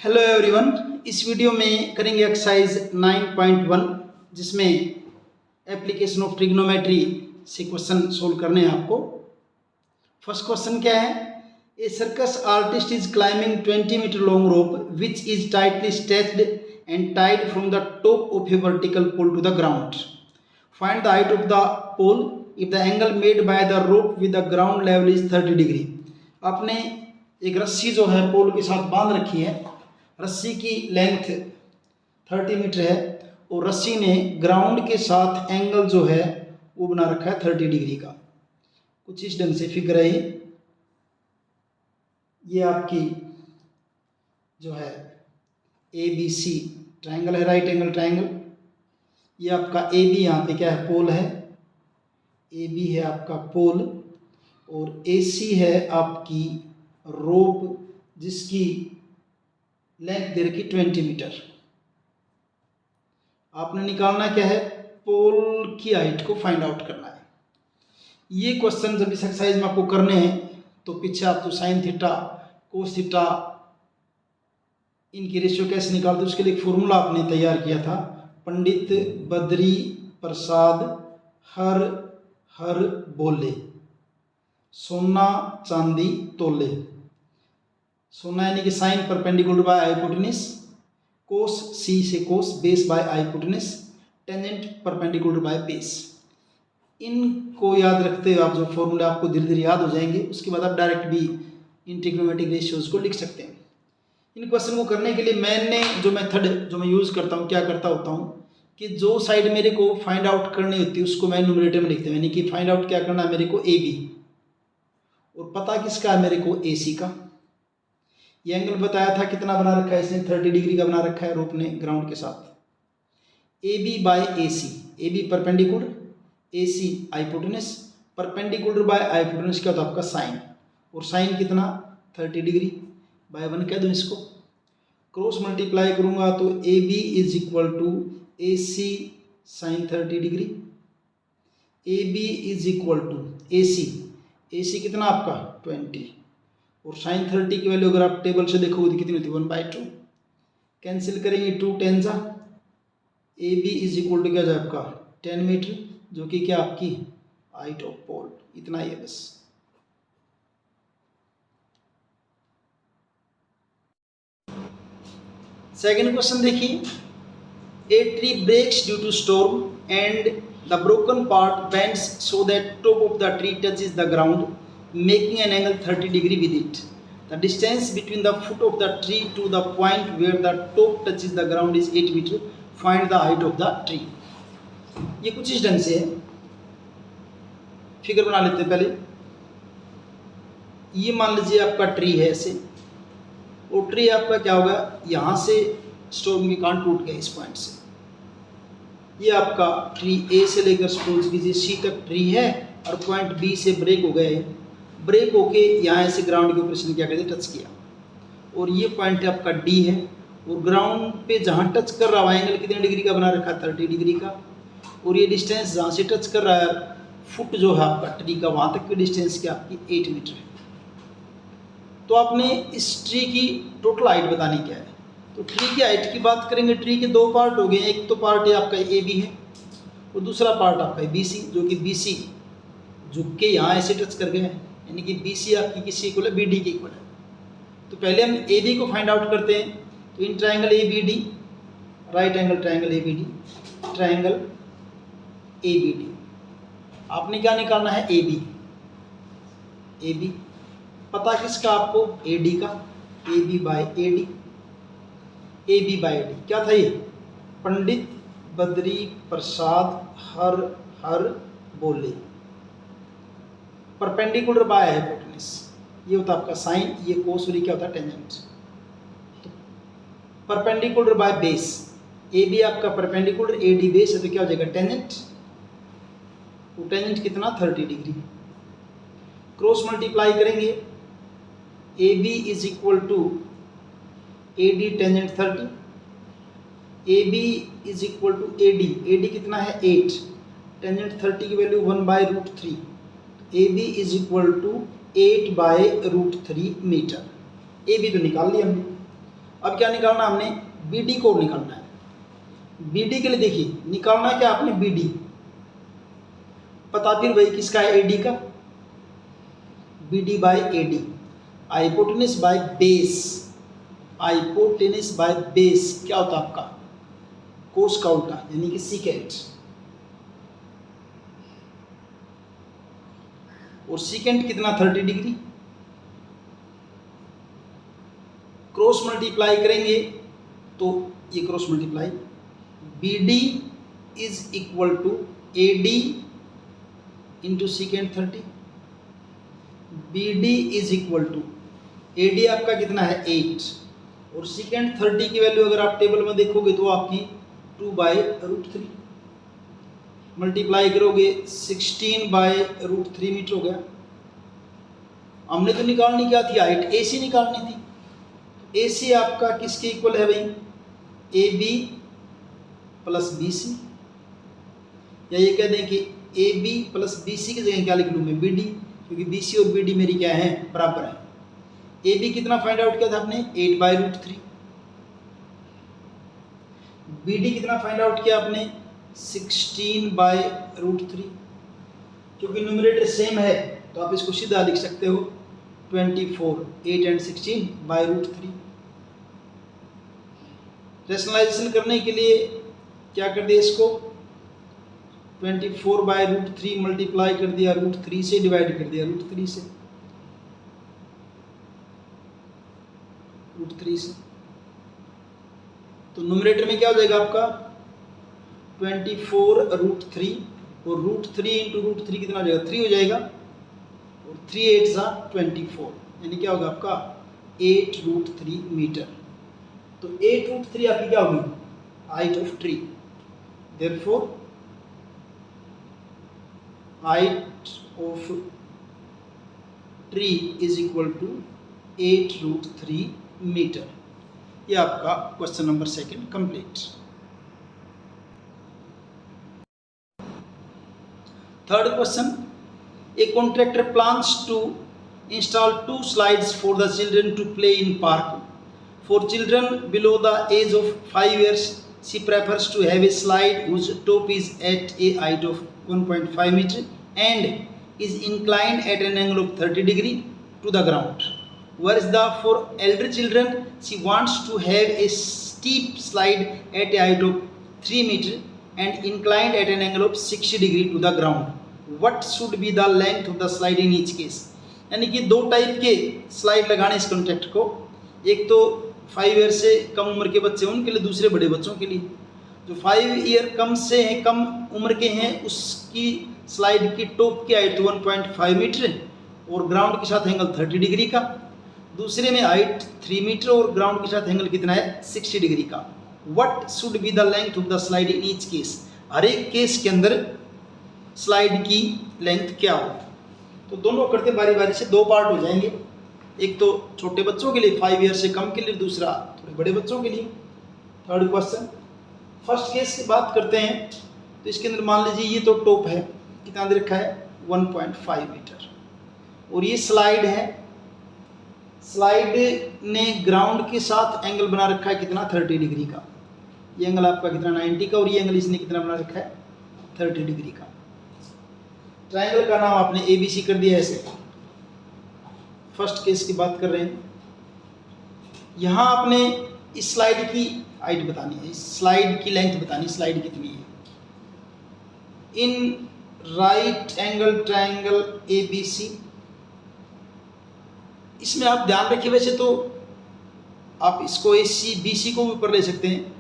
Hello everyone, इस video में करेंगे एक्सरसाइज 9.1 जिसमें एप्लीकेशन ऑफ ट्रिग्नोमेट्री से क्वेश्चन सोल्व करने हैं आपको। फर्स्ट क्वेश्चन क्या है? A circus artist is climbing 20 metre long rope which is tightly stretched and tied from the top of a vertical pole to the ground. Find the height of the pole if the angle made by the rope with the ground level is 30 degree. आपने एक रस्सी जो है पोल के साथ बांध रखी है, रस्सी की लेंथ 30 मीटर है और रस्सी ने ग्राउंड के साथ एंगल जो है वो बना रखा है 30 डिग्री का। कुछ इस ढंग से फिगर है। ये आपकी जो है ABC ट्रायंगल है, राइट एंगल ट्रायंगल। ये आपका AB यहाँ पे क्या है? पोल है। AB है आपका पोल और AC है आपकी रोप जिसकी लेंथ दे रखी 20 मीटर। आपने निकालना क्या है? पोल की हाइट को फाइंड आउट करना है। ये क्वेश्चन जब इस एक्सरसाइज में आपको करने हैं तो पीछे आप तो साइन थीटा कोस थीटा इनकी रेशियो कैसे निकालते हैं उसके लिए एक फॉर्मूला आपने तैयार किया था। पंडित बद्री प्रसाद हर हर बोले, सोना चांदी तोले। सोना यानी कि sine perpendicular by hypotenuse, cos सी से cos, base by hypotenuse, tangent perpendicular by base. इनको याद रखते हुए आप जो फॉर्मूले आपको धीरे धीरे याद हो जाएंगे, उसके बाद आप डायरेक्ट भी इन ट्रिग्नोमेट्रिक रेशियोज को लिख सकते हैं। इन क्वेश्चन को करने के लिए मैंने जो मेथड जो मैं यूज़ करता हूँ, क्या करता होता हूँ कि जो साइड मेरे को फाइंड आउट करनी होती है उसको मैं न्यूमरेटर में लिखता हूँ। यानी कि फाइंड आउट क्या करना है मेरे को? AB, और पता किसका है मेरे को? AC का। ये एंगल बताया था कितना बना रखा है इसने? 30 डिग्री का बना रखा है रोप ने ग्राउंड के साथ। AB by AC, AB perpendicular, AC hypotenuse, perpendicular by hypotenuse क्या होता है आपका? साइन, और साइन कितना? 30 डिग्री बाय 1 कह दूँ इसको। क्रॉस मल्टीप्लाई करूँगा तो AB is equal to AC sine 30 degree. AB is equal to AC कितना आपका? 20, और साइन 30 की वैल्यू अगर आप टेबल से देखोगे तो कितनी होती है? 1/2। कैंसिल करेंगे 2 10 जा। AB इज इक्वल टू क्या जाए आपका? 10 मीटर, जो कि क्या आपकी हाइट ऑफ पोल। इतना ही है बस। सेकेंड क्वेश्चन देखिए। A tree breaks due to storm and the broken part bends so that top of the tree touches the ground making an angle 30 degree with it. The distance between the foot of the tree to the point where the top touches the ground is 8 meter. Find the height of the tree. ये कुछ इस ढंग से है। Figure बना लेते हैं पहले। ये मान लीजिए आपका ट्री है ऐसे, और ट्री आपका क्या होगा? यहाँ से स्टॉर्म के कारण टूट गया इस पॉइंट से। ये आपका ट्री A से लेकर सपोज कीजिए C तक ट्री है और पॉइंट B से ब्रेक हो गए। ब्रेक होके यहाँ ऐसे ग्राउंड के ऊपर इसने क्या कर दिया? टच किया, और ये पॉइंट आपका D है, और ग्राउंड पे जहाँ टच कर रहा है एंगल कितने डिग्री का बना रखा है? 30 डिग्री का। और ये डिस्टेंस जहाँ से टच कर रहा है फुट जो है आपका ट्री का, वहाँ तक की डिस्टेंस क्या आपकी? 8 मीटर है। तो आपने इस ट्री की टोटल हाइट बतानी क्या है? तो ट्री की हाइट की बात करेंगे। ट्री के दो पार्ट हो गए, एक तो पार्ट है आपका AB है और दूसरा पार्ट आपका है BC, जो कि BC झुक के यहाँ ऐसे टच कर गए हैं, यानी कि BC आपकी किसी इक्वल है? BD के इक्वल है। तो पहले हम AB को फाइंड आउट करते हैं। तो in triangle ABD, right angle triangle ABD, triangle ABD, आपने क्या निकालना है? AB पता किसका आपको? AD का। AB by AD, AB by AD क्या था ये? पंडित बद्री प्रसाद हर हर बोले, परपेंडिकुलर बाय हाइपोटेन्यूज, ये होता है आपका साइन, ये कोस, और ये क्या होता है? टेंजेंट। तो परपेंडिकुलर बाय बेस, AB आपका परपेंडिकुलर, AD बेस है, तो क्या हो जाएगा? टेंजेंट। तो टेंजेंट कितना? 30 डिग्री। क्रॉस मल्टीप्लाई करेंगे, AB is equal to AD tangent 30, AB is equal to AD कितना है? 8, टेंजेंट 30 की value 1/√3। AB is equal to 8/√3 metre. AB तो निकाल लिया हमने। अब क्या निकालना है हमने, बी डी को निकालना है। बी डी के लिए देखिए निकालना क्या आपने, बी डी पता फिर वही किसका है, ए डी का, B D by A D, hypotenuse by base, hypotenuse by base क्या होता है आपका, कोस का उल्टा यानी कि सीकेंट, और सीकेंट कितना 30 डिग्री, क्रॉस मल्टीप्लाई करेंगे तो ये cross multiply, B D is equal to A D into secant 30, B D is equal to A D आपका कितना है 8, और सीकेंट 30 की वैल्यू अगर आप टेबल में देखोगे तो आपकी 2/√3, मल्टीप्लाई करोगे 16/√3 मीटर हो गया। हमने तो निकालनी क्या थी, हाइट ए सी निकालनी थी, ए सी आपका किसके इक्वल है भाई, A B plus B C, या ये कह दें कि A B plus B C की जगह क्या लिख लूँ मैं, बी डी, क्योंकि बी सी और बी डी मेरी क्या है, बराबर है। ए बी कितना फाइंड आउट किया था आपने, 8/√3, बी डी कितना फाइंड आउट किया आपने, 16/√3, क्योंकि न्यूमरेटर सेम है तो आप इसको सीधा लिख सकते हो 24, 8 एंड 16/√3। रैशनलाइजेशन करने के लिए क्या कर दिया, इसको 24/√3 मल्टीप्लाई कर दिया √3 से, डिवाइड कर दिया √3 से, √3 से, तो न्यूमरेटर में क्या हो जाएगा आपका 24√3, और √3 इंटू √3 कितना हो जाएगा, 3 हो जाएगा, और 3 8 सा 24, यानी क्या होगा आपका 8√3 मीटर। तो 8√3 आपकी क्या होगी, height of tree, therefore height of tree is equal to 8√3 metre. ये आपका question number 2 complete. Third question, a contractor plans to install 2 slides for the children to play in park. For children below the age of 5 years, she prefers to have a slide whose top is at a height of 1.5 meter and is inclined at an angle of 30 degree to the ground. Whereas for elder children, she wants to have a steep slide at a height of 3 meter and inclined at an angle of 60 degree to the ground. What should be the length of the slide in each case? यानी कि 2 type के slide लगाने इस contract को, एक तो 5 year से कम उम्र के बच्चे उनके लिए, दूसरे बड़े बच्चों के लिए। जो 5 ईयर कम से हैं, कम उम्र के हैं, उसकी स्लाइड की टॉप की हाइट 1.5 मीटर और ग्राउंड के साथ एंगल 30 डिग्री का, दूसरे में हाइट 3 मीटर और ग्राउंड के साथ एंगल कितना है 60 डिग्री का। What should be the length of the slide in each case? हर एक केस के अंदर स्लाइड की लेंथ क्या हो। तो दोनों करते बारी बारी से, 2 पार्ट हो जाएंगे, एक तो छोटे बच्चों के लिए 5 ईयर से कम के लिए, दूसरा थोड़े बड़े बच्चों के लिए। थर्ड क्वेश्चन, फर्स्ट केस की बात करते हैं। तो इसके अंदर मान लीजिए ये तो टॉप है, कितना दे रखा है 1.5 मीटर, और ये स्लाइड है। स्लाइड ने ग्राउंड के साथ एंगल बना रखा है कितना 30 डिग्री का, ये एंगल आपका कितना 90 का, और ये एंगल इसने कितना बना रखा है 30 डिग्री का। ट्रायंगल का नाम आपने ABC कर दिया ऐसे। फर्स्ट केस की बात कर रहे हैं, यहाँ आपने इस स्लाइड की हाइट बतानी है, इस स्लाइड की लेंथ बतानी, स्लाइड कितनी है। In right angle triangle ABC, इसमें आप ध्यान रखिए, वैसे तो आप इसको AC BC को भी ऊपर ले सकते हैं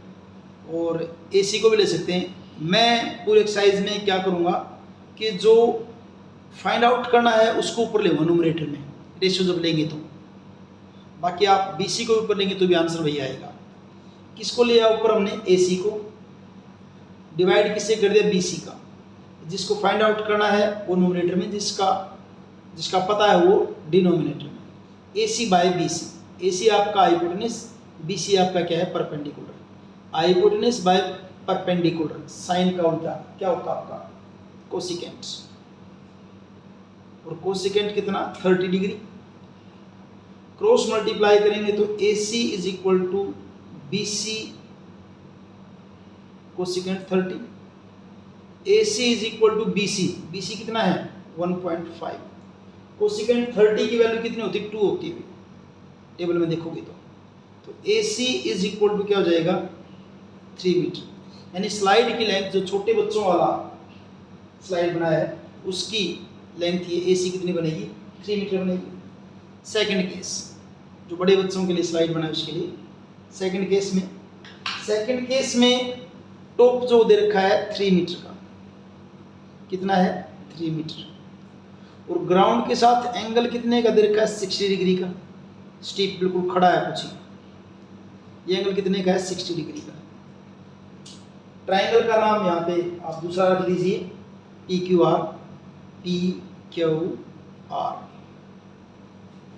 और AC को भी ले सकते हैं। मैं पूरे एक्सरसाइज में क्या करूँगा कि जो फाइंड आउट करना है उसको ऊपर ले न्यूमरेटर में, रेशियो जब लेंगे तो, बाकी आप BC को ऊपर लेंगे तो भी आंसर वही आएगा। किसको लिया ऊपर हमने AC को, डिवाइड किससे कर दिया BC का। जिसको फाइंड आउट करना है वो न्यूमरेटर में, जिसका पता है वो डिनोमिनेटर में। AC बाय BC, AC आपका हाइपोटेनस, BC आपका क्या है perpendicular. Hypotenuse by perpendicular, sine का उल्टा क्या होता है आपका कोसिकेंट, और कोसिकेंट कितना 30 डिग्री। क्रॉस मल्टीप्लाई करेंगे तो AC is equal to BC cosecant 30, AC is equal to BC कितना है 1.5, कोसिकेंट 30 की वैल्यू कितनी होती है 2 होती है टेबल में देखोगे तो AC इज इक्वल टू क्या हो जाएगा 3 मीटर, यानी स्लाइड की लेंथ जो छोटे बच्चों वाला स्लाइड बनाया है उसकी लेंथ ये AC कितनी बनेगी 3 मीटर बनेगी। सेकंड केस जो बड़े बच्चों के लिए स्लाइड बना है उसके लिए सेकंड केस में टॉप जो दे रखा है 3 मीटर का, कितना है 3 मीटर, और ग्राउंड के साथ एंगल कितने का दे रखा है 60 डिग्री का, स्टीप बिल्कुल खड़ा है कुछ, ये एंगल कितने का है 60 डिग्री का। ट्राइंगल का नाम यहाँ पे आप दूसरा रख लीजिए PQR,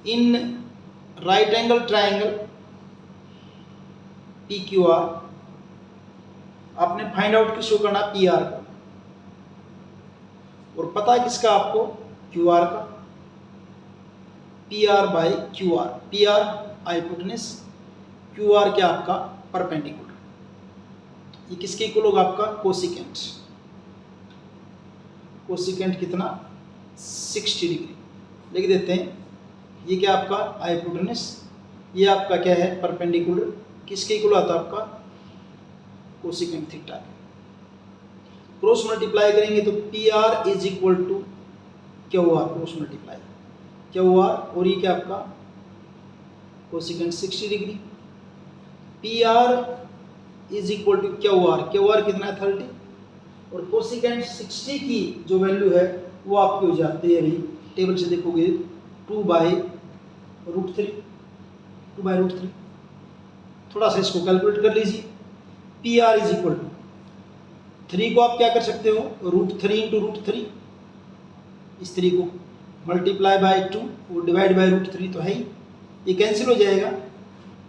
इन राइट एंगल ट्राइंगल PQR आपने फाइंड आउट किसको करना PR का, और पता है किसका आपको QR का, PR by QR, PR hypotenuse, QR क्या आपका परपेंडिकुलर, ये किसके इक्वल होगा आपका कोसिकेंट कितना 60 डिग्री लिख देते हैं, ये क्या आपका हाइपोटेनस, ये आपका क्या है परपेंडिकुलर, किसके इक्वल आता है आपका कोसिकेंट थीटा। क्रॉस मल्टीप्लाई करेंगे तो PR is equal to QR, cross multiply QR, और ये क्या आपका cosecant 60 degree, PR is equal to QR कितना है 30, और कोसिकेंट 60 की जो वैल्यू है वो आपकी हो जाती है, अभी टेबल से देखोगे 2/√3, थोड़ा सा इसको कैलकुलेट कर लीजिए। PR इज इक्वल टू 3 को आप क्या कर सकते हो √3 इंटू √3, इस 3 को मल्टीप्लाई बाय 2 और डिवाइड बाय √3 तो है ही, ये कैंसिल हो जाएगा,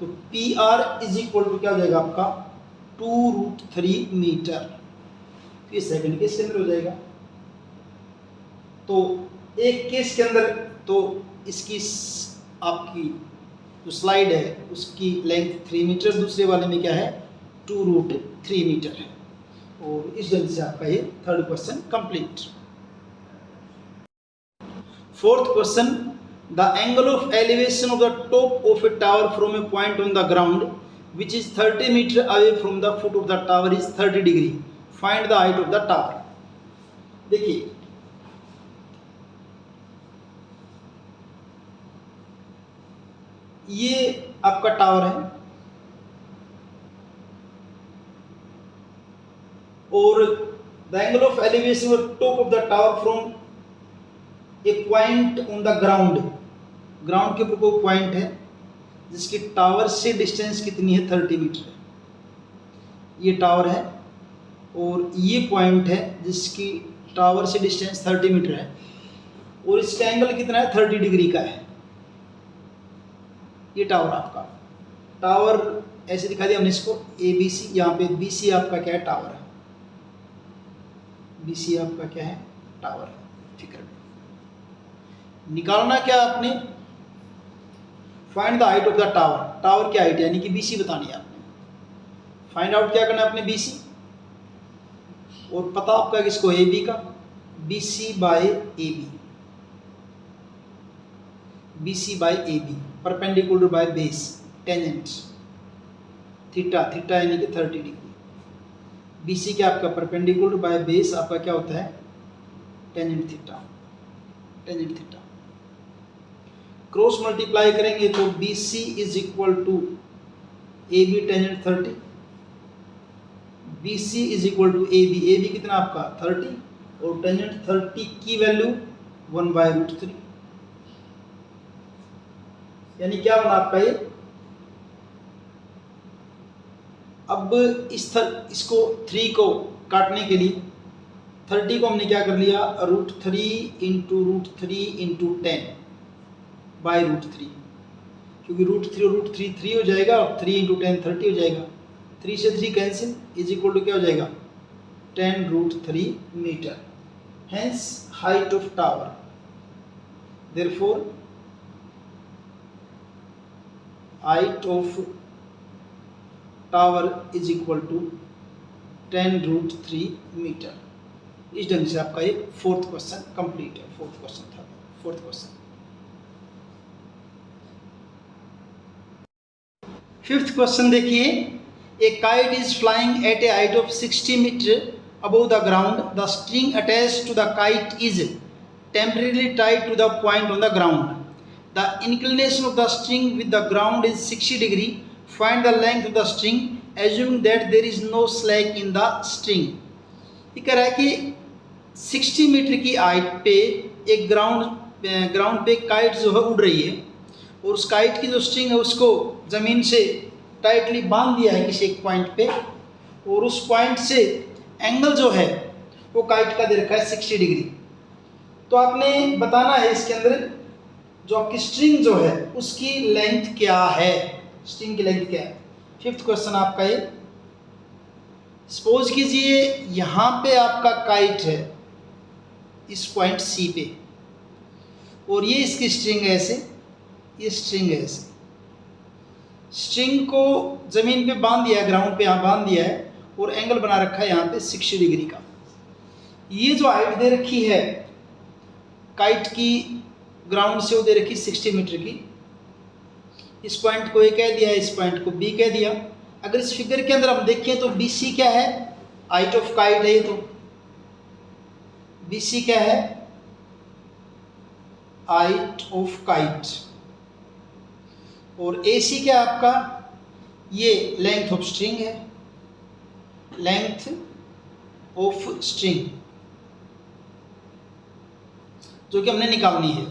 तो PR इज इक्वल टू क्या हो जाएगा आपका 2√3 मीटर, ये सेकंड केस के अंदर हो जाएगा। तो एक केस के अंदर तो इसकी आपकी जो स्लाइड है उसकी लेंथ 3 मीटर, दूसरे वाले में क्या है 2√3 मीटर है, और इस ढंग से आपका ये third question complete. Fourth question, the angle of elevation of the top of a tower from a point on the ground which is 30 metre away from the foot of the tower is 30 degree, find the height of the tower. देखिए ये आपका tower है और the angle of elevation of top of the tower from a point on the ground, ground के ऊपर कोई point है जिसकी टावर से डिस्टेंस कितनी है 30 मीटर है, ये टावर है और ये पॉइंट है जिसकी टावर से डिस्टेंस 30 मीटर है, और इसका एंगल कितना है 30 डिग्री का है। ये टावर आपका, टावर ऐसे दिखा दिया हमने इसको ABC, यहाँ पे BC आपका क्या है टावर है, BC आपका क्या है टावर है। फिक्र में निकालना क्या आपने, find the height of the tower, tower की हाइट यानी कि BC बतानी है आपने, फाइंड आउट क्या करना है आपने BC, और पता आपका किसको AB का, BC by AB, perpendicular by base, tangent theta यानी कि 30 डिग्री, BC क्या आपका परपेंडिकुलर बाय बेस आपका क्या होता है टेंजेंट थीटा। क्रॉस मल्टीप्लाई करेंगे तो BC is equal to AB tangent 30, BC is equal to AB कितना आपका 30 और टेंजेंट 30 की वैल्यू 1/√3, यानी क्या बना आपका ये। अब इसको 3 को काटने के लिए 30 को हमने क्या कर लिया √3 इंटू 10/√3, क्योंकि √3 और √3 3 हो जाएगा और 3 इंटू 10 30 हो जाएगा, 3 से 3 कैंसिल, इज इक्वल टू क्या हो जाएगा 10√3 metre, hence height of tower, therefore height of tower is equal to 10√3 metre. इस ढंग से आपका ये फोर्थ क्वेश्चन कंप्लीट है। फोर्थ क्वेश्चन था। Fourth question. फिफ्थ क्वेश्चन देखिए, a kite is flying at a height of 60 metre above the ground. The string attached to the kite is temporarily tied to the point on the ground. The inclination of the string with the ground is 60 degree. Find the length of the string assuming that there is no slack in the string. ये कह रहा है कि 60 metre की height पे एक ground पे kite जो है उड़ रही है और उस काइट की जो स्ट्रिंग है उसको ज़मीन से टाइटली बांध दिया है किसी एक पॉइंट पे, और उस पॉइंट से एंगल जो है वो काइट का दे रखा है 60 डिग्री। तो आपने बताना है इसके अंदर जो आपकी स्ट्रिंग जो है उसकी लेंथ क्या है, स्ट्रिंग की लेंथ क्या है। फिफ्थ क्वेश्चन आपका ये, सपोज कीजिए यहाँ पे आपका काइट है इस पॉइंट सी पे और ये इसकी स्ट्रिंग है ऐसे, ये स्ट्रिंग है ऐसे। स्ट्रिंग को ज़मीन पे बांध दिया है, ग्राउंड पे यहाँ बांध दिया है और एंगल बना रखा है यहाँ पे 60 डिग्री का। ये जो हाइट दे रखी है काइट की ग्राउंड से वो दे रखी 60 मीटर की। इस पॉइंट को ए कह दिया, इस पॉइंट को बी कह दिया। अगर इस फिगर के अंदर हम देखें तो बी सी क्या है, हाइट ऑफ काइट है ये, तो बी सी क्या है, हाइट ऑफ काइट। और ए सी क्या है आपका, ये लेंथ ऑफ स्ट्रिंग है, लेंथ ऑफ स्ट्रिंग जो कि हमने निकालनी है।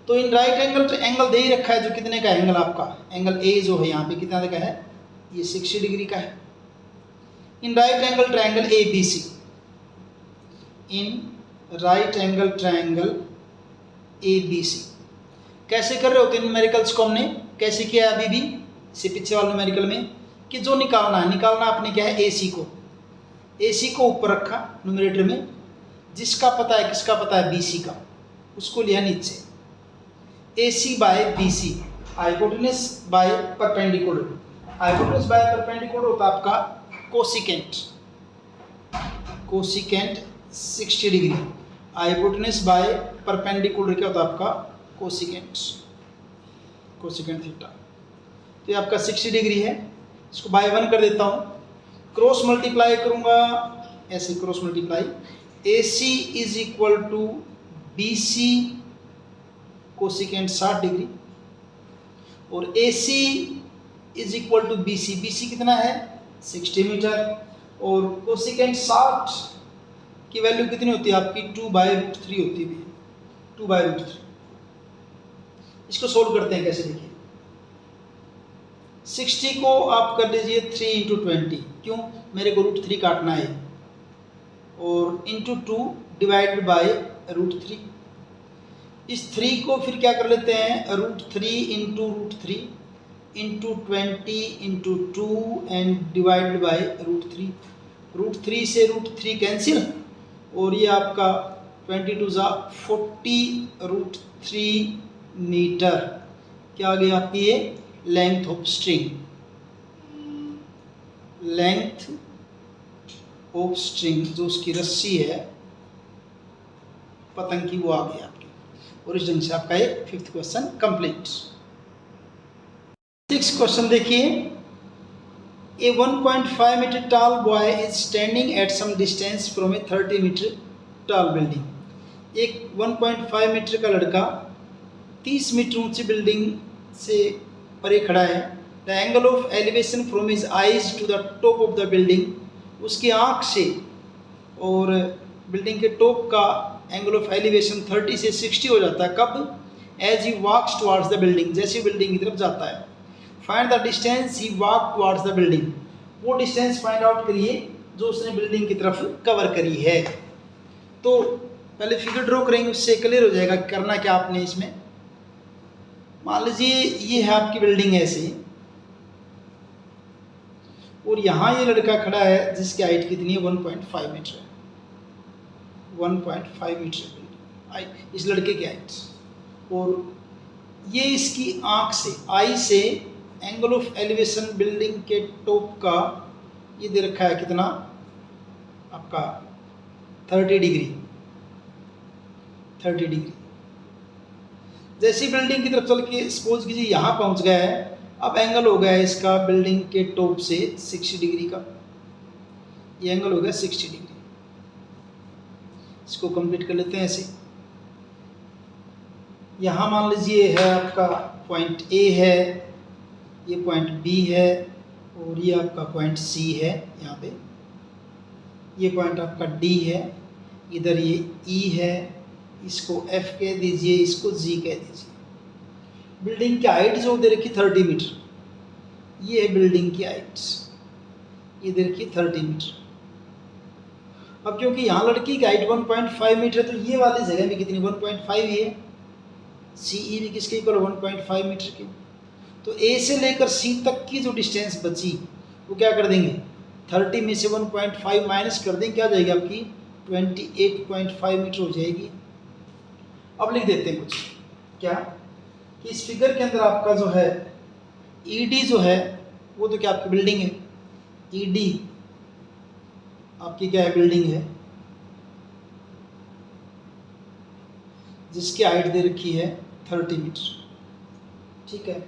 तो इन राइट एंगल तो एंगल दे ही रखा है, जो कितने का एंगल आपका, एंगल ए जो है यहाँ पे कितना का है, ये 60 डिग्री का है। In right angle triangle A B C, in right angle triangle A B C कैसे कर रहे होते हैं न्यूमेरिकल्स को, हमने कैसे किया अभी भी इससे पीछे वाले न्यूमेरिकल में, कि जो निकालना आपने क्या है, ए सी को ऊपर रखा न्यूमरेटर में, जिसका पता है, किसका पता है, बी सी का, उसको लिया नीचे। A C by B C, hypotenuse by perpendicular. Hypotenuse by perpendicular होता है आपका cosecant 60 degree. Hypotenuse by perpendicular क्या होता है आपका, कोसिकेंट थीटा। तो ये आपका 60 डिग्री है, इसको बाय 1 कर देता हूँ, क्रॉस मल्टीप्लाई करूँगा ऐसे, cross multiply, A C is equal to B C cosecant 60 degree, और A C is equal to B C कितना है 60 मीटर, और कोसिकेंट 60 की वैल्यू कितनी होती है आपकी 2/√3 होती है, 2/√3। इसको सोल्व करते हैं कैसे, देखिए 60 को आप कर लीजिए 3 × 20, क्यों, मेरे को √3 काटना है, और इंटू 2 डिवाइडेड बाय √3। इस 3 को फिर क्या कर लेते हैं, √3 into √3 into 20 into 2 and divided by √3। √3 से √3 कैंसिल, और ये आपका 22 × 40√3 मीटर क्या आ गया आपकी, ये length of string, length of string जो उसकी रस्सी है पतंग की, वो आ गई आपकी। और इस ढंग से आपका ये fifth question complete. Sixth question देखिए, a 1.5 metre tall boy is standing at some distance from a 30 metre tall building. एक 1.5 मीटर का लड़का 30 मीटर ऊंची बिल्डिंग से परे खड़ा है। The angle of elevation from his eyes to the top of the building, उसकी आँख से और बिल्डिंग के टॉप का एंगल ऑफ एलिवेशन 30 से 60 हो जाता है। कब, as he walks towards the building, जैसे बिल्डिंग की तरफ जाता है। Find the distance he walk towards the building, वो डिस्टेंस फाइंड आउट करिए जो उसने बिल्डिंग की तरफ कवर करी है। तो पहले फिगर ड्रॉ करेंगे, उससे क्लियर हो जाएगा करना क्या आपने इसमें। मान लीजिए ये है आपकी बिल्डिंग ऐसे, और यहाँ ये लड़का खड़ा है जिसकी हाइट कितनी है 1.5 मीटर है, 1.5 मीटर हाइट इस लड़के की हाइट, और ये इसकी आँख से, आई से एंगल ऑफ एलिवेशन बिल्डिंग के टॉप का ये दे रखा है कितना आपका 30 डिग्री। जैसी बिल्डिंग की तरफ चल के सपोज कीजिए यहाँ पहुँच गया है, अब एंगल हो गया है इसका बिल्डिंग के टॉप से 60 डिग्री का, ये एंगल हो गया 60 डिग्री। इसको कंप्लीट कर लेते हैं ऐसे। यहाँ मान लीजिए है आपका पॉइंट ए है, ये पॉइंट बी है और ये आपका पॉइंट सी है, यहाँ पे ये पॉइंट आपका डी है, इधर ये ई है, इसको एफ कह दीजिए, इसको जी कह दीजिए। बिल्डिंग की हाइट जो दे रखी 30 मीटर, ये है बिल्डिंग की हाइट, ये दे रखी 30 मीटर। अब क्योंकि यहाँ लड़की की हाइट 1.5 मीटर है तो ये वाली जगह भी कितनी 1.5 ही है, सी ई भी किसके इक्वल 1.5 मीटर की। तो ए से लेकर सी तक की जो डिस्टेंस बची वो क्या कर देंगे, 30 में से 1.5 माइनस कर देंगे, क्या आ जाएगी आपकी 28.5 मीटर हो जाएगी। अब लिख देते हैं कुछ क्या कि इस फिगर के अंदर आपका जो है ईडी जो है वो तो क्या आपकी बिल्डिंग है, ईडी आपकी क्या है बिल्डिंग है, जिसकी हाइट दे रखी है 30 मीटर, ठीक है।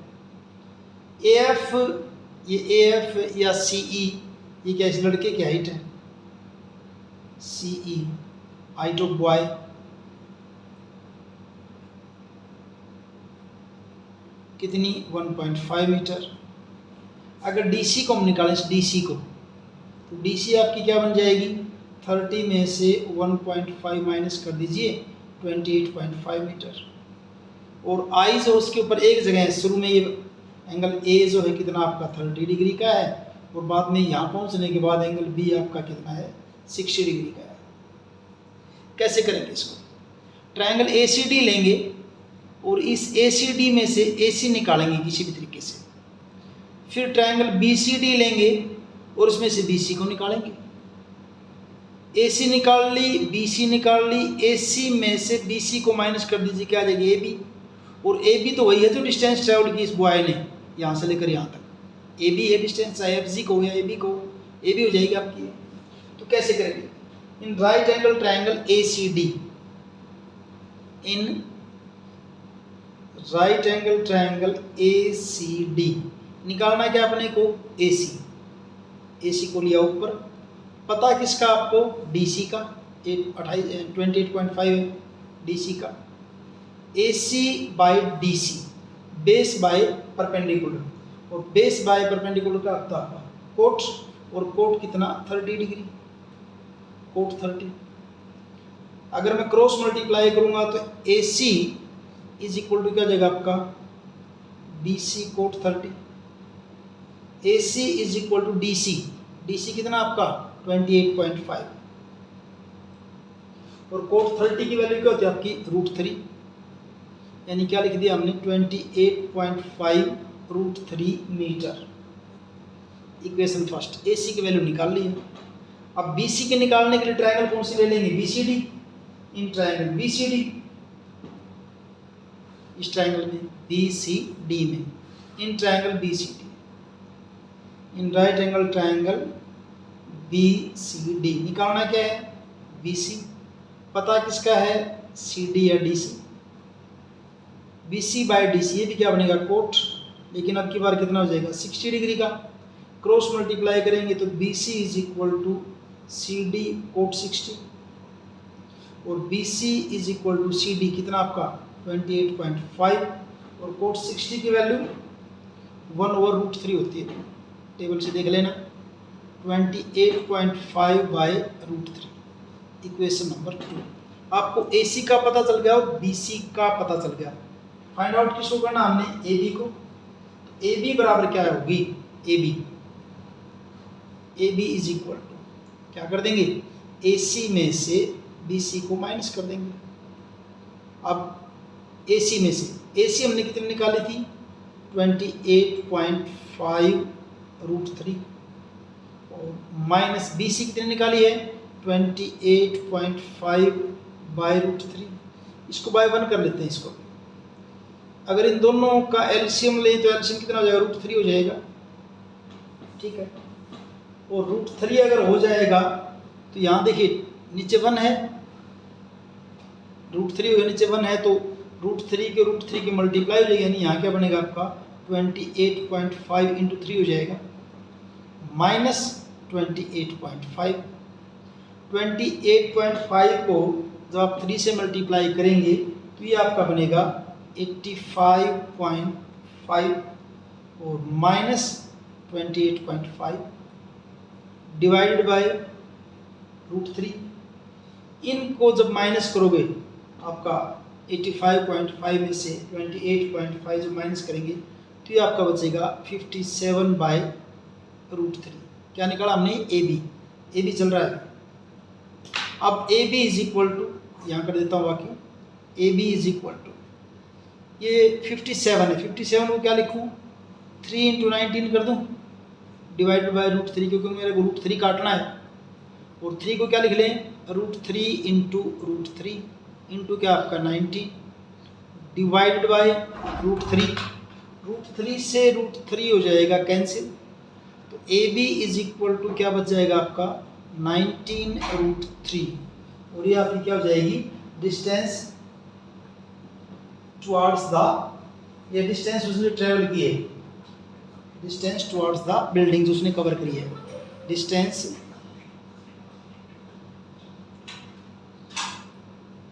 एएफ, ये एएफ या सीई, ये क्या इस लड़के की हाइट है, सीई हाइट ऑफ बॉय, कितनी 1.5 मीटर। अगर डीसी को हम निकालें, डीसी को, तो डीसी आपकी क्या बन जाएगी, 30 में से 1.5 माइनस कर दीजिए 28.5 मीटर। और आई जो उसके ऊपर एक जगह है, शुरू में ये एंगल ए जो है कितना आपका 30 डिग्री का है, और बाद में यहाँ पहुँचने के बाद एंगल बी आपका कितना है 60 डिग्री का है। कैसे करेंगे इसको, ट्रायंगल ए सी डी लेंगे और इस ए सी डी में से ए सी निकालेंगे किसी भी तरीके से, फिर ट्रायंगल बी सी डी लेंगे और उसमें से बी सी को निकालेंगे। ए सी निकाल ली, बी सी निकाल ली, ए सी में से बी सी को माइनस कर दीजिए, क्या आ जाएगी ए बी, और ए बी तो वही है जो डिस्टेंस ट्रेवल की इस बॉय ने यहाँ से लेकर यहाँ तक, ए बी है डिस्टेंस, चाहे एफ जी को या ए बी को, ए बी हो जाएगी आपकी। तो कैसे करेंगे, in right angle triangle A C D, in right angle triangle A C D निकालना क्या अपने को, ए सी, ए सी को लिया ऊपर, पता किसका आपको, डी सी का, 28.5 है डी सी का, A C by D C, base by perpendicular, और बेस बाय परपेंडिकुलर का आता है कोट, और कोट कितना 30 डिग्री, कोट 30। अगर मैं क्रॉस मल्टीप्लाई करूंगा तो A C is equal to क्या जाएगा आपका B C cot 30, A C is equal to D C, D C कितना आपका 28.5, और कोट 30 की वैल्यू क्या होती है आपकी √3, यानी क्या लिख दिया हमने 28.5 √3 मीटर। इक्वेशन फर्स्ट, ए सी की वैल्यू निकाल ली है। अब बी सी के निकालने के लिए ट्रायंगल कौन सी ले लेंगे, B C D, in triangle B C D, इस ट्रायंगल में बी सी डी में, in triangle B C D, in right angle triangle B C D, निकालना क्या है बी सी, पता किसका है सी डी या D C, B C by D C, ये भी क्या बनेगा कोट, लेकिन अब की बार कितना हो जाएगा 60 डिग्री का, क्रॉस मल्टीप्लाई करेंगे तो B C is equal to C D cot 60, और B C is equal to C D कितना आपका 28.5, और कोट 60 की वैल्यू 1/√3 होती है, टेबल से देख लेना, 28.5 बाई √3, इक्वेशन नंबर 2। आपको ए सी का पता चल गया और बी सी का पता चल गया। फाइंड आउट किसको करना हमने, ए बी को, तो ए बी बराबर क्या होगी, A B is equal to क्या कर देंगे, ए सी में से बी सी को माइनस कर देंगे। अब ए सी में से ए सी हमने कितनी निकाली थी 28.5 √3, और माइनस बी सी कितनी निकाली है 28.5 बाई √3, इसको बाय 1 कर लेते हैं, इसको अगर इन दोनों का एलसीएम लें तो एलसीएम कितना हो जाएगा, √3 हो जाएगा। ठीक है, और √3 अगर हो जाएगा तो यहाँ देखिए नीचे 1 है, √3 हो नीचे 1 है तो √3 की मल्टीप्लाई हो जाएगी, यानी यहाँ क्या बनेगा आपका 28.5 इंटू 3 हो जाएगा माइनस 28.5। 28.5 को जब आप 3 से मल्टीप्लाई करेंगे तो ये आपका बनेगा 85.5 और माइनस 28.5 डिवाइडेड बाय √3। इनको जब माइनस करोगे आपका 85.5 में से 28.5 जब माइनस करेंगे तो ये आपका बचेगा 57/√3। क्या निकाला हमने, ए बी चल रहा है। अब A B is equal to, यहाँ कर देता हूँ बाकी, A B is equal to ये 57 है, 57 को क्या लिखूँ, 3 इंटू 19 कर दूँ डिवाइडेड बाय √3, क्योंकि मेरे को √3 काटना है। और 3 को क्या लिख लें, √3 इंटू √3 इंटू क्या आपका 90 डिवाइडेड बाय √3। √3 से √3 हो जाएगा कैंसिल, तो A B is equal to क्या बच जाएगा आपका 19√3। और ये आपकी क्या हो जाएगी, डिस्टेंस टुवर्ड्स द, ये डिस्टेंस उसने ट्रेवल की है, डिस्टेंस टुवर्ड्स द बिल्डिंग जो उसने कवर करी है, distance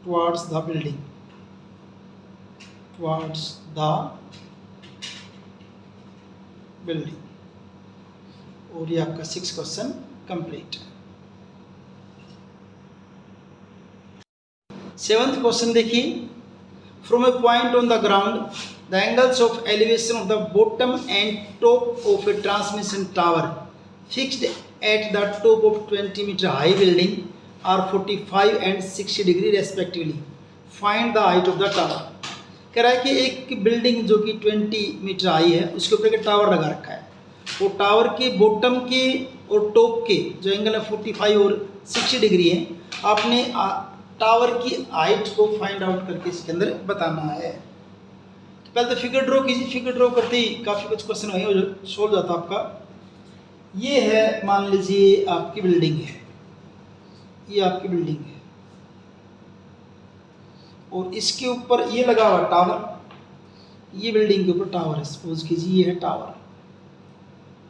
towards the building, towards the building. और ये आपका 6 क्वेश्चन कंप्लीट। 7th क्वेश्चन देखिए, from a point on the ground the angles of elevation of the bottom and top of a transmission tower fixed at the top of 20 metre high building are 45 and 60 degree respectively, find the height of the tower. कह रहा है कि एक building जो कि 20 metre high है उसके ऊपर एक टावर लगा रखा है, वो टावर के बॉटम के और टॉप के जो एंगल है 45 और 60 डिग्री है। आपने टावर की हाइट को फाइंड आउट करके इसके अंदर बताना है। तो पहले तो फिगर ड्रॉ कीजिए, फिगर ड्रॉ करते ही काफ़ी कुछ क्वेश्चन वही सोल्व जाता आपका। ये है, मान लीजिए आपकी बिल्डिंग है, ये आपकी बिल्डिंग है और इसके ऊपर ये लगा हुआ टावर, ये बिल्डिंग के ऊपर टावर है, सपोज कीजिए ये है टावर,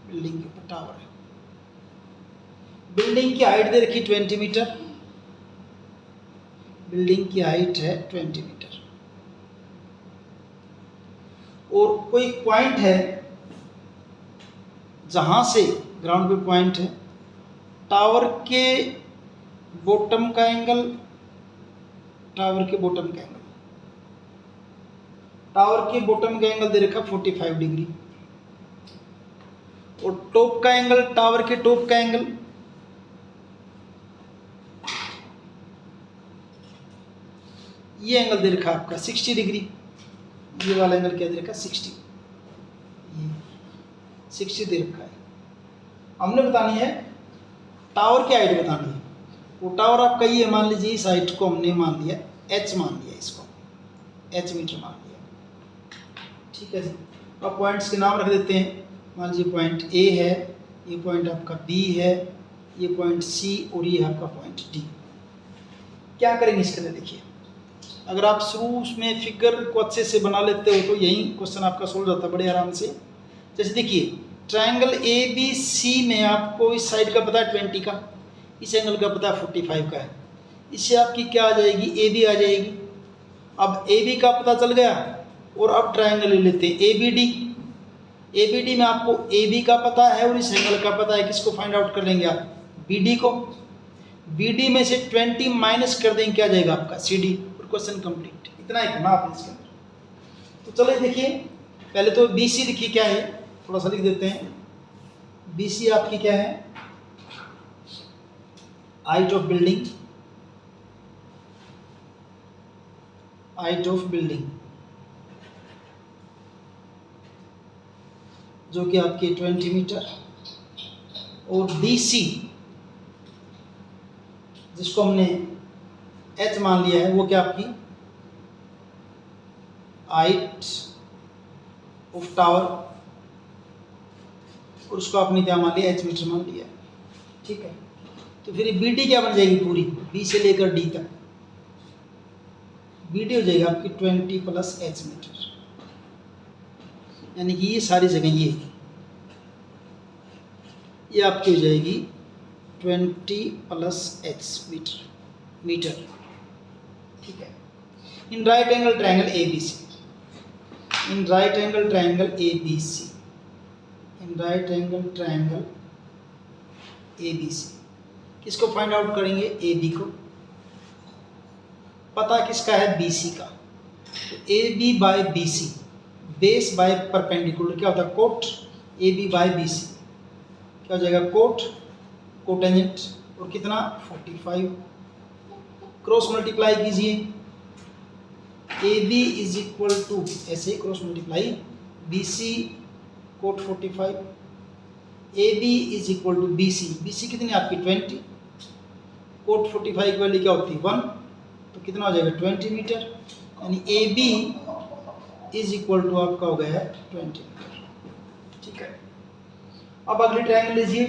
बिल्डिंग के ऊपर टावर है। बिल्डिंग की हाइट दे रखी 20 मीटर, बिल्डिंग की हाइट है 20 मीटर और कोई पॉइंट है जहां से ग्राउंड पे पॉइंट है, टावर के बॉटम का एंगल, टावर के बॉटम का एंगल, टावर के बॉटम का एंगल दे रखा 45 डिग्री और टॉप का एंगल, टावर के टॉप का एंगल ये एंगल दे रखा आपका 60 डिग्री। ये वाला एंगल क्या दे रखा 60, ये 60 दे रखा है। हमने बतानी है टावर की हाइट बतानी है। वो टावर आपका ये मान लीजिए, इस हाइट को हमने मान लिया h, मान लिया इसको h मीटर मान लिया। ठीक है जी, अब पॉइंट्स के नाम रख देते हैं। मान लीजिए पॉइंट A है, ये पॉइंट आपका B है, ये पॉइंट C और ये आपका पॉइंट D। क्या करेंगे इसके लिए, देखिए अगर आप शुरू में फिगर को अच्छे से बना लेते हो तो यही क्वेश्चन आपका सोल्व जाता है बड़े आराम से। जैसे देखिए ट्रायंगल ABC में आपको इस साइड का पता है 20 का, इस एंगल का पता है 45 का है, इससे आपकी क्या आ जाएगी, AB आ जाएगी। अब AB का पता चल गया और अब ट्रायंगल ले लेते हैं ABD। ABD में आपको AB का पता है और इस एंगल का पता है, किसको फाइंड आउट कर लेंगे आप, BD को। BD में से 20 माइनस कर देंगे, क्या जाएगा आपका CD, और क्वेश्चन कंप्लीट। इतना ही करना आपने इसके अंदर। तो चलिए देखिए, पहले तो BC लिखिए क्या है, थोड़ा सा लिख देते हैं। BC आपकी क्या है, height of building, height of building जो कि आपकी 20 मीटर, और DC जिसको हमने H मान लिया है, वो क्या आपकी हाइट ऑफ टावर, और उसको आपने क्या मान लिया, h मीटर मान लिया, ठीक है। तो फिर बी डी क्या बन जाएगी पूरी, बी से लेकर डी तक, बी डी हो जाएगी आपकी 20 प्लस h मीटर, यानी कि ये सारी जगह ये आपकी हो जाएगी 20 प्लस h मीटर, ठीक है। In right angle triangle A B C, in right angle triangle A B C, in right angle triangle A B C, किसको फाइंड आउट करेंगे, ए बी को। पता किसका है, बी सी का। तो A B by B C, base by perpendicular क्या होता है, cot. A B by B C क्या हो जाएगा, कोट, कोटेंजेंट, और कितना 45, क्रॉस मल्टीप्लाई कीजिए, A B is equal to, ऐसे cross multiply, B C cot 45, A B is equal to B C कितनी आपकी 20, कोट 45 की वैल्यू क्या होती है 1, तो कितना हो जाएगा 20 मीटर, यानी A B is equal to आपका हो गया है 20 मीटर, ठीक है। अब अगली ट्रायंगल लीजिए,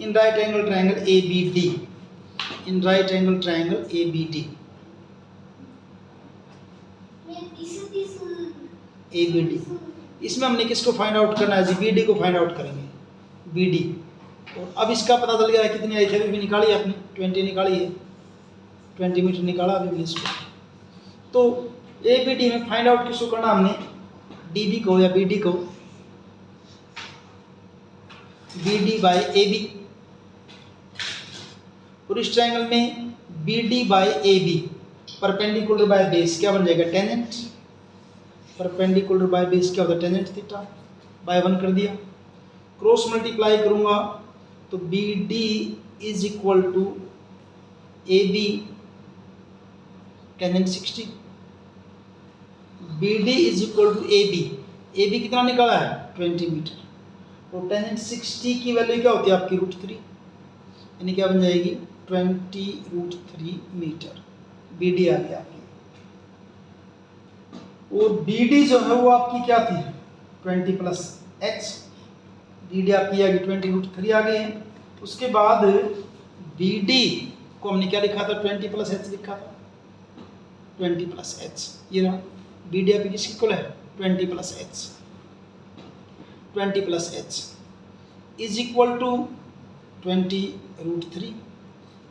in right angle triangle A B D, in right angle triangle A B D, A B D, इसमें हमने किसको फाइंड आउट करना है जी, बी डी को फाइंड आउट करेंगे, बी डी। और अब इसका पता चल गया है कितनी आई थी, अभी भी निकाली है आपने, 20 निकाली है, 20 मीटर निकाला अभी भी इसको। तो ए बी डी में फाइंड आउट किसको करना हमने, डी बी को या बी डी को, B D by A B, और इस ट्रायंगल में B D by A B perpendicular by base क्या बन जाएगा, टेंजेंट, परपेंडिकुलर बाय बेस क्या होता है, टेंजेंट थीटा, बाय 1 कर दिया, क्रॉस मल्टीप्लाई करूंगा तो B D is equal to A B tangent 60, B D is equal to A B कितना निकाला है 20 मीटर, और टेंजेंट 60 की वैल्यू क्या होती है आपकी √3, यानी क्या बन जाएगी 20√3 मीटर, बी डी आ गया आपकी। और बी डी जो है वो आपकी क्या थी 20 प्लस h, बी डी आपकी आ गई 20√3 आ गई है। उसके बाद बी डी को हमने क्या लिखा था, 20 प्लस h लिखा था, 20 प्लस h, ये रहा बी डी आपकी किसकी इक्वल है 20 plus h, 20 plus h is equal to 20√3,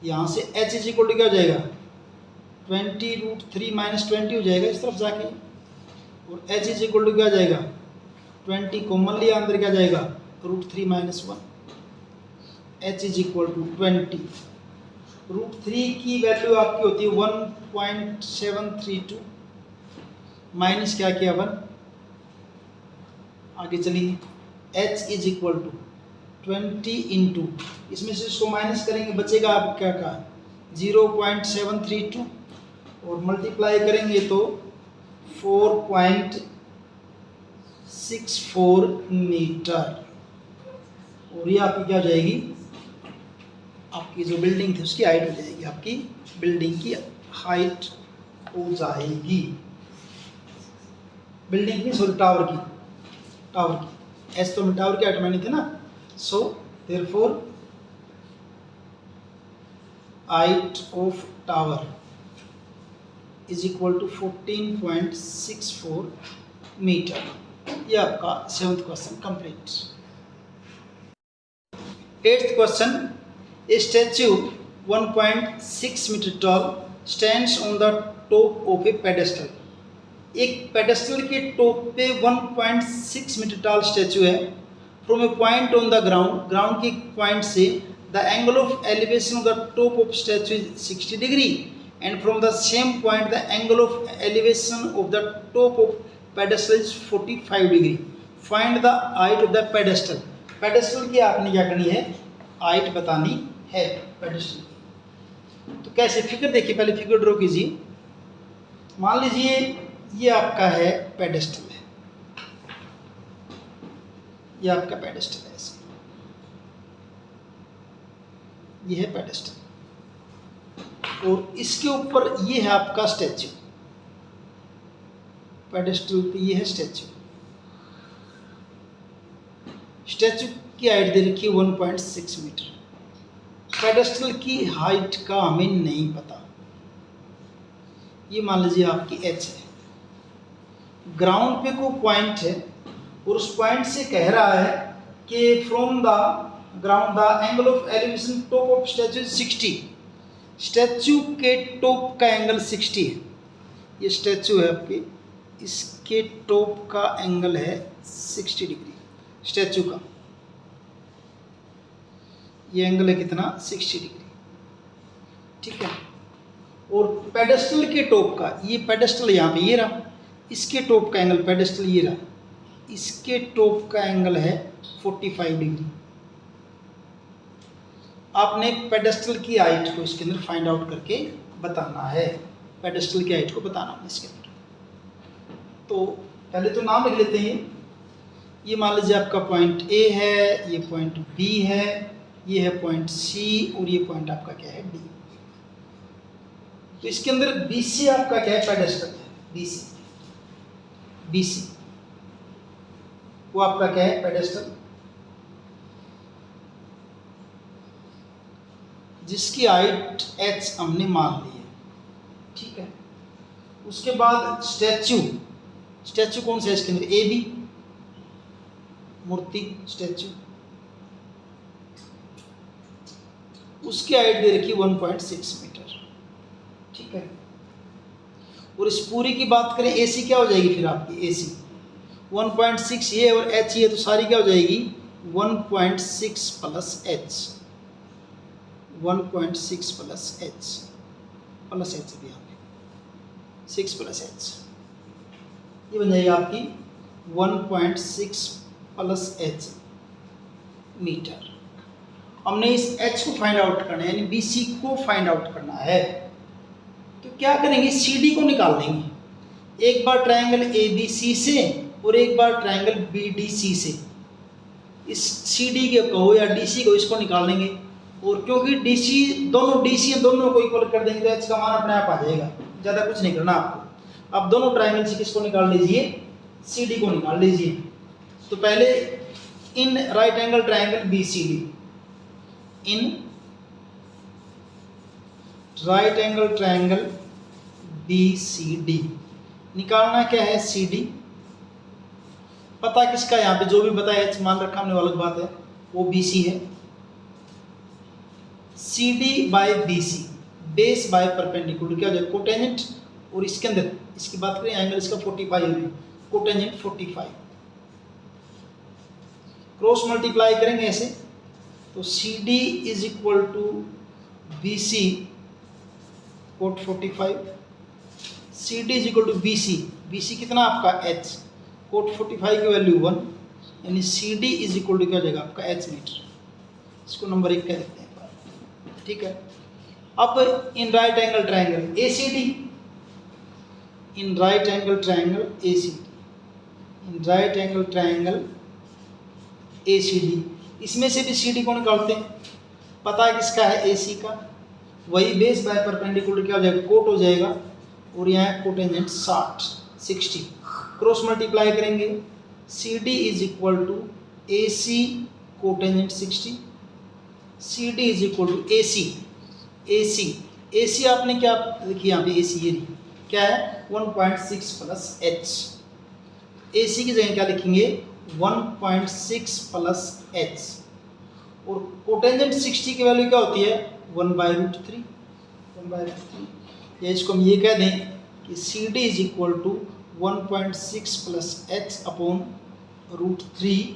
यहाँ से h इज इक्वल टू क्या हो जाएगा 20√3 माइनस 20 हो जाएगा इस तरफ जाके, और h इज इक्वल टू क्या हो जाएगा 20 कॉमन लिया, अंदर क्या जाएगा √3 minus 1, h is equal to 20, √3 की वैल्यू आपकी होती है 1.732 माइनस क्या किया 1, आगे चलिए, h is equal to 20 into, इसमें से इसको माइनस करेंगे बचेगा आप क्या का 0.732, और मल्टीप्लाई करेंगे तो 4.64 मीटर, और ये आपकी क्या हो जाएगी, आपकी जो बिल्डिंग थी उसकी हाइट हो जाएगी, आपकी बिल्डिंग की हाइट हो जाएगी, बिल्डिंग की सॉरी टावर की एस तो टावर की हाइट मानी थी ना, so therefore height of tower is equal to 14.64 metre. ये आपका 7th question complete. 8th question, a statue 1.6 metre tall stands on the top of a pedestal, एक पेडेस्टल के टॉप पे 1.6 मीटर टॉल स्टैच्यू है, from a point on the ground के point से the angle of elevation of the top of statue is 60 degree, and from the same point the angle of elevation of the top of pedestal is 45 degree. Find the height of the pedestal. pedestal की आपने क्या करनी है, height बतानी है pedestal की। तो कैसे, फिगर देखिए, पहले फिगर ड्रॉ कीजिए, मान लीजिए ये आपका है pedestal है, ये आपका pedestal है, ये है pedestal, और इसके ऊपर ये है आपका स्टैच्यू, पेडेस्टल पे ये है स्टैच्यू, स्टैचू की हाइट दे रखी है 1.6 मीटर। पेडेस्टल की हाइट का हमें नहीं पता, ये मान लीजिए आपकी एच है। ग्राउंड पे को पॉइंट है और उस पॉइंट से कह रहा है कि from the ground the angle of elevation top of statute 60। Statue के टॉप का एंगल 60 है। ये स्टैचू है आपके, इसके टॉप का एंगल है 60 डिग्री स्टैचू का। ये एंगल है कितना, 60 डिग्री, ठीक है। और पेडेस्टल के टॉप का, ये पेडेस्टल यहाँ पे ये रहा, इसके टॉप का एंगल पेडेस्टल ये रहा, इसके टॉप का एंगल है 45 डिग्री। आपने पेडेस्टल की हाइट को इसके अंदर फाइंड आउट करके बताना है, पेडेस्टल की हाइट को बताना है इसके अंदर। तो पहले तो नाम लिख लेते हैं। ये मान लीजिए आपका पॉइंट ए है, ये पॉइंट बी है, ये है पॉइंट सी और ये पॉइंट आपका क्या है, डी। तो इसके अंदर बीसी आपका क्या है, पेडेस्टल है, बीसी वो आपका क्या है, पेडेस्टल, जिसकी हाइट h हमने मान ली है, ठीक है। उसके बाद स्टैचू कौन सा है इसके अंदर, ए बी मूर्ति स्टैचू, उसकी हाइट दे रखी 1.6 मीटर, ठीक है। और इस पूरी की बात करें, एसी क्या हो जाएगी फिर आपकी, एसी 1.6 ये और एच ये, तो सारी क्या हो जाएगी 1.6 प्लस एच, 1.6 प्लस एच भी यहाँ पे 6 प्लस एच, ये बन जाएगी आपकी 1.6 प्लस एच मीटर। हमने इस एच को फाइंड आउट करना है, यानी बीसी को फाइंड आउट करना है। तो क्या करेंगे, सीडी को निकाल लेंगे। एक बार ट्रायंगल एबीसी से और एक बार ट्रायंगल बीडीसी से, इस सीडी के को या डीसी को इसको निकाल लेंगे। और क्योंकि डीसी दोनों डीसी दोनों को इक्वल कर देंगे तो एच का मान अपने आप आ जाएगा, ज़्यादा कुछ नहीं करना आपको। अब दोनों ट्रायंगल से किसको निकाल लीजिए, सीडी को निकाल लीजिए। तो पहले इन राइट एंगल ट्रायंगल बीसीडी, इन राइट एंगल ट्रायंगल बीसीडी निकालना क्या है, सीडी। पता किसका, यहाँ पे जो भी बताया एच मान रखा हमने अलग बात है, वो बीसी है। CD by BC, base by perpendicular क्या हो जाएगा, कोटेंजेंट। और इसके अंदर इसकी बात करें, एंगल इसका 45 है, कोटेंजेंट 45। क्रॉस मल्टीप्लाई करेंगे ऐसे, तो CD is equal to BC cot 45, CD is equal to BC कितना आपका H, कोट 45 की वैल्यू 1, यानी CD इज इक्वल टू क्या हो जाएगा आपका H मीटर। इसको नंबर 1 कह देते हैं, ठीक है। अब इन राइट एंगल ट्रायंगल ACD, इन राइट एंगल ट्रायंगल ACD, इन राइट एंगल ट्रायंगल ACD, इसमें से भी CD को निकालते हैं। पता है किसका है, AC का, वही बेस बाय परपेंडिकुलर क्या हो जाएगा, कोट हो जाएगा। और यहाँ कोटेंजेंट 60 क्रॉस मल्टीप्लाई करेंगे, CD is equal to AC cotangent 60, CD is equal to AC आपने क्या देखिए यहाँ पे AC ये क्या है 1.6 प्लस H, AC की जगह क्या लिखेंगे 1.6 प्लस H। और कोटेंजेंट 60 की वैल्यू क्या होती है 1/√3, या इसको हम ये कह दें कि CD is equal to 1.6 plus H upon √3,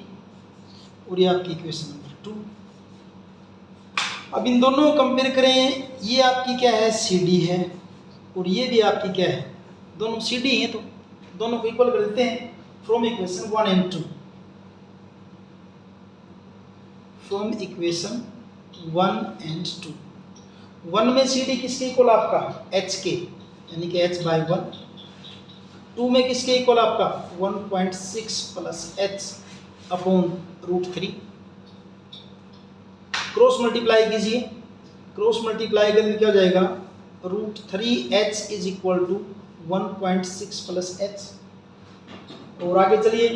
और ये आपकी इक्वेशन नंबर 2। अब इन दोनों को कंपेयर करें, ये आपकी क्या है CD है और ये भी आपकी क्या है, दोनों CD हैं, तो दोनों को इक्वल कर देते हैं from equation 1 and 2। From equation 1 and 2, 1 में CD किसके इक्वल आपका H के, यानी कि H/1। 2 में किसके इक्वल आपका 1.6 plus H upon √3। Cross multiply कीजिए, क्रॉस मल्टीप्लाई करने क्या हो जाएगा √3H is equal to 1.6 plus H। और आगे चलिए,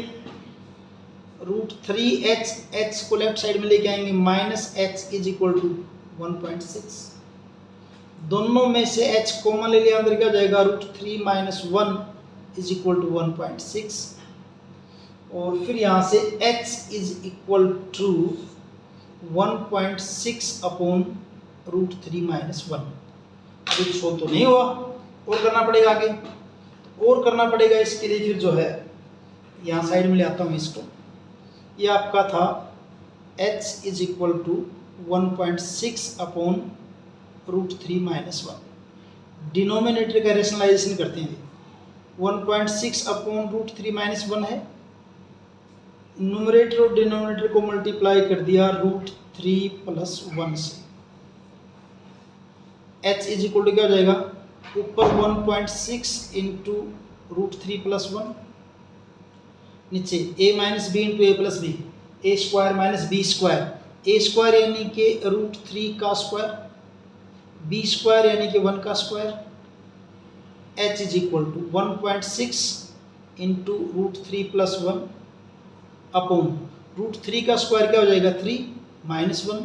√3h, h को लेफ्ट साइड में लेके आएंगे, minus h is equal to 1.6। दोनों में से h कॉमन ले लिया, अंदर क्या जाएगा, √3 माइनस 1 इज इक्वल टू 1.6। और फिर यहाँ से h is equal to 1.6 upon √3 minus 1। अभी सो तो नहीं हुआ, और करना पड़ेगा आगे, और करना पड़ेगा। इसके लिए फिर जो है यहाँ साइड में ले आता हूँ इसको। ये आपका था h is equal to 1.6 upon √3 minus 1। Denominator का रेशनलाइजेशन करते हैं। 1.6 अपॉन √3 माइनस 1 है, न्यूमरेटर और डिनोमिनेटर को मल्टीप्लाई कर दिया √3 प्लस 1 से। h इज इक्वल टू क्या हो जाएगा, ऊपर 1.6 इंटू √3 प्लस 1, नीचे a minus b into a plus b, a square minus b square, a square यानी कि √3 का स्क्वायर, बी स्क्वायर यानी कि 1 का square. h is equal to 1.6 into √3 plus 1 upon √3 का स्क्वायर क्या हो जाएगा, 3 minus 1।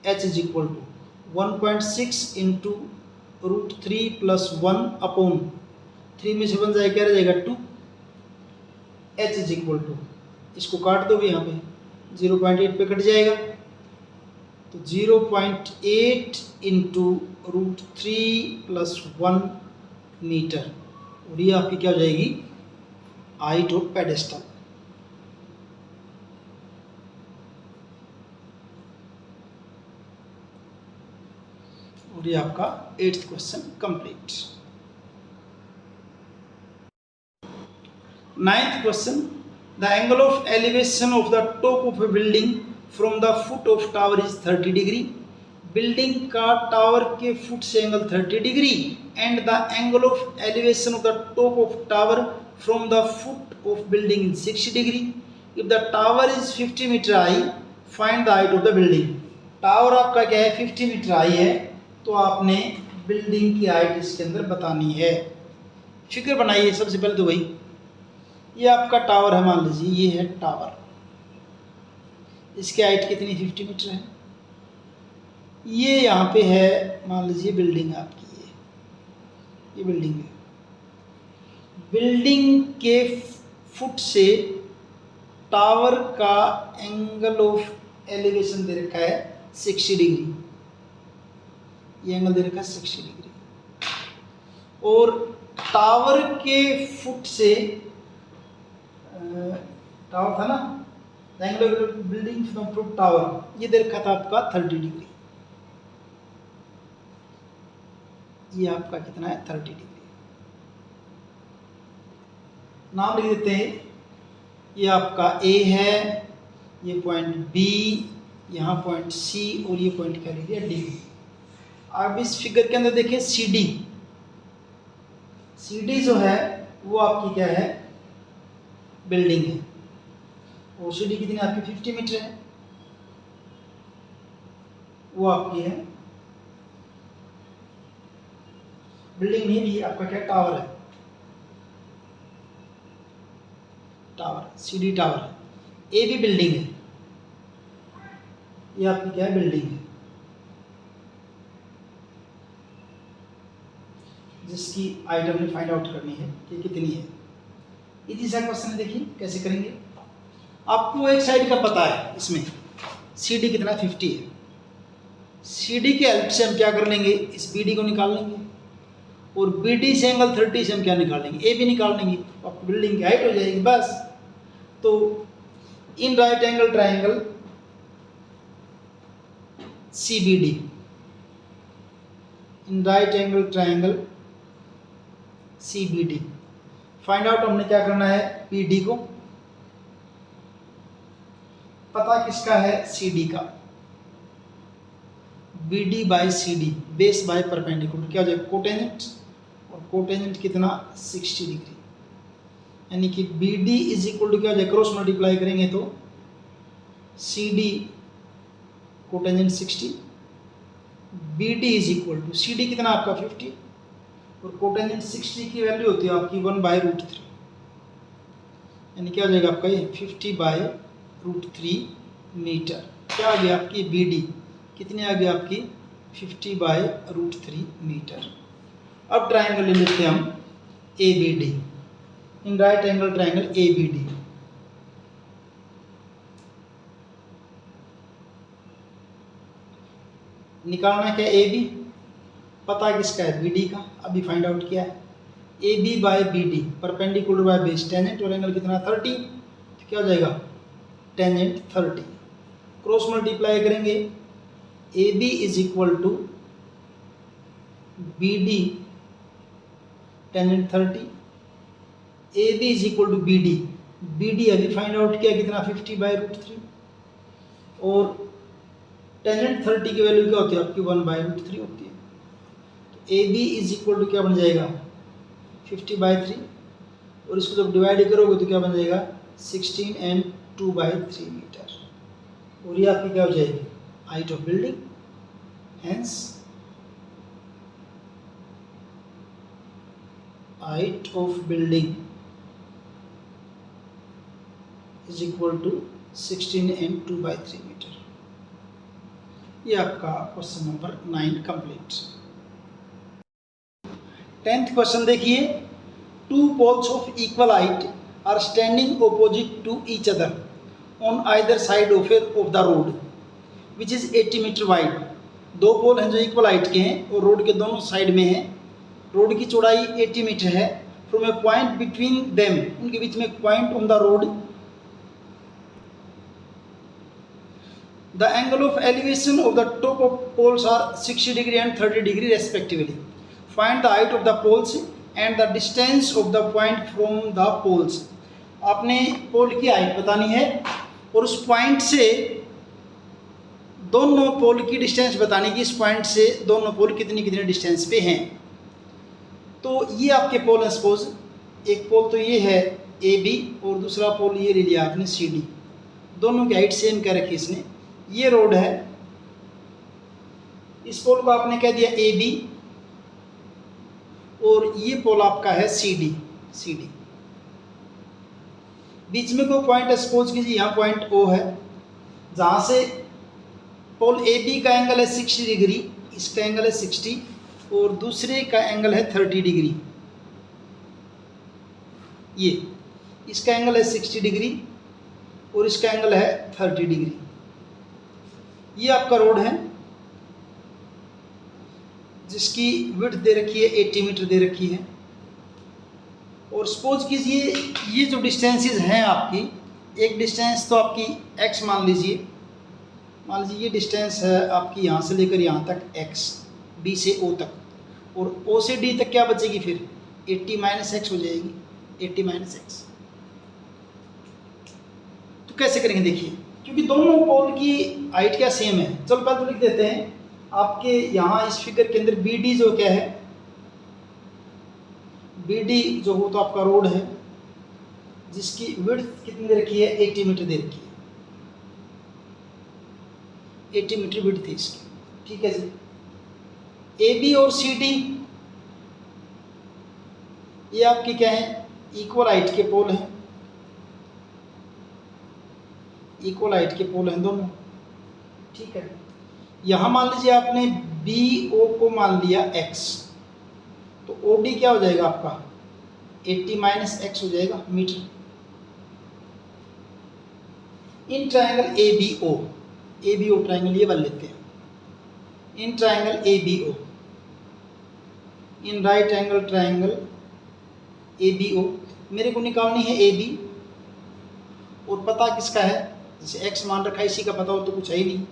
h is equal to 1.6 into √3 plus 1 upon 3 में से बन जाएगा, क्या रह जाएगा, 2। h इज इक्वल टू, इसको काट दो भी, यहाँ पे 0.8 पे कट जाएगा, तो 0.8 इंटू √3 प्लस 1 मीटर। और ये आपकी क्या हो जाएगी, हाइट ऑफ पेडेस्टल। और ये आपका 8th question complete. 9th question, the angle of elevation of the top of a building from the foot of tower is 30 degree. Building का टावर के फुट से angle 30 degree and the angle of elevation of the top of tower from the foot of building is 60 degree. If the tower is 50 metre high, find the height of the building. Tower आपका क्या है, 50 metre high है, तो आपने building की height इसके अंदर बतानी है। फिगर बनाइए सबसे पहले तो भाई, ये आपका टावर है, मान लीजिए ये है टावर, इसकी हाइट कितनी, 50 मीटर है। ये यहाँ पे है, मान लीजिए बिल्डिंग आपकी ये बिल्डिंग है। बिल्डिंग के फुट से टावर का एंगल ऑफ एलिवेशन दे रखा है 60 डिग्री, ये एंगल दे रखा है 60 डिग्री। और टावर के फुट से, टावर था ना, angle of building from foot tower, ये दे रखा था आपका 30 डिग्री। ये आपका कितना है, 30 डिग्री। नाम लिख देते हैं, ये आपका A है, ये पॉइंट B, यहाँ पॉइंट C, और ये पॉइंट क्या लिख दिया, D। अब इस फिगर के अंदर देखिए CD, CD जो है वो आपकी क्या है, बिल्डिंग है। और CD कितनी आपकी 50 मीटर है, वो आपकी है बिल्डिंग नहीं, भी आपका क्या टावर है, टावर CD टावर है। A भी बिल्डिंग है, ये आपकी क्या है, बिल्डिंग है, जिसकी हाइट हमने फाइंड आउट करनी है कि कितनी है। इसी सा क्वेश्चन है, देखिए कैसे करेंगे। आपको एक साइड का पता है, इसमें CD कितना 50 है। CD के हेल्प से हम क्या कर लेंगे, इस BD को निकाल लेंगे, और BD से एंगल 30 से हम क्या निकाल लेंगे, A भी निकाल लेंगे, आपको बिल्डिंग की हाइट हो जाएगी बस। तो in right angle triangle CBD, in right angle triangle CBD find out हमने क्या करना है, PD को पता किसका है, CD का। BD by CD, base by perpendicular, क्या हो जाएगा, कोटेंजेंट, और कोटेंजेंट कितना 60 डिग्री, यानी कि BD इज इक्वल टू क्या हो जाएगा, क्रॉस मल्टीप्लाई करेंगे तो CD cotangent 60, BD is equal to CD कितना आपका 50, और कोटेंजेंट 60 की वैल्यू होती है आपकी 1/√3। यानी क्या हो जाएगा आपका ये 50/√3 मीटर। क्या आ गया आपकी बी डी, कितनी आ गया आपकी 50/√3 मीटर। अब ट्राइंगल ले लेते हैं हम A B D, in right angle triangle A B D. निकालना है क्या ए बी, पता किसका है बी डी का, अभी फाइंड आउट किया है। A B by B D perpendicular by base, tangent और एंगल कितना 30, तो क्या हो जाएगा टेंजेंट 30। क्रॉस मल्टीप्लाई करेंगे, A B is equal to B D tangent 30, A B is equal to B D अभी फाइंड आउट किया कितना 50/√3, और टेंजेंट 30 की वैल्यू क्या होती है आपकी 1/√3 होती है। तो A B is equal to क्या बन जाएगा 50/3, और इसको जब डिवाइड करोगे तो क्या बन जाएगा 16 and 2/3 मीटर, और ये आपकी क्या हो जाएगी height of building. Hence height of building is equal to 16 and 2/3 metre. ये आपका question number 9 complete. 10th question देखिए, two poles of equal height are standing opposite to each other on either side of the road which is 80 metre wide. दो pole हैं जो equal height के हैं और road के दोनों साइड में हैं। रोड की चौड़ाई 80 मीटर है। From a point between them, उनके बीच में एक point on the road, the angle of elevation of the top of poles are 60 degree and 30 degree respectively. Find the height of the poles and the distance of the point from the poles. आपने pole की height बतानी है और उस point से दोनों पोल की distance बतानी कि इस पॉइंट से दोनों पोल कितनी कितनी डिस्टेंस पे हैं। तो ये आपके पोल हैं, सपोज एक पोल तो ये है ए बी और दूसरा पोल ये ले लिया आपने सी डी, दोनों की हाइट सेम कर रखी इसने। ये रोड है, इस पोल को आपने कह दिया ए बी और ये पोल आपका है सी डी। बीच में कोई पॉइंट है, सपोज कीजिए यहाँ पॉइंट ओ है, जहाँ से पोल ए बी का एंगल है 60 डिग्री, इसका एंगल है 60 और दूसरे का एंगल है 30 डिग्री। ये इसका एंगल है 60 डिग्री और इसका एंगल है 30 डिग्री। ये आपका रोड है जिसकी विड्थ दे रखी है 80 मीटर दे रखी है। और सपोज कीजिए ये जो डिस्टेंसेस हैं आपकी, एक डिस्टेंस तो आपकी x मान लीजिए ये डिस्टेंस है आपकी यहाँ से लेकर यहाँ तक x, b से o तक, और o से d तक क्या बचेगी फिर 80 - x हो जाएगी, 80 - x। तो कैसे करेंगे देखिए, क्योंकि दोनों पोल की हाइट क्या सेम है। चलो पहले तो लिख देते हैं आपके यहाँ इस फिगर के अंदर बी डी जो क्या है, बी डी जो हो तो आपका रोड है जिसकी विड्थ कितनी दे रखी है 80 मीटर दे रखी है, 80 मीटर विड्थ थी इसकी, ठीक है जी। ए बी और सी डी ये आपकी क्या है इक्वल हाइट के पोल हैं, इक्वल हाइट के पोल हैं दोनों, ठीक है। यहाँ मान लीजिए आपने बी ओ को मान लिया x, तो ओ डी क्या हो जाएगा आपका 80 - x हो जाएगा metre. In triangle A B O triangle ये बन लेते हैं, in triangle A B O, in right angle triangle A B O, मेरे को निकालनी है ए बी और पता किसका है, जैसे x मान रखा है इसी का पता हो तो कुछ है ही नहीं।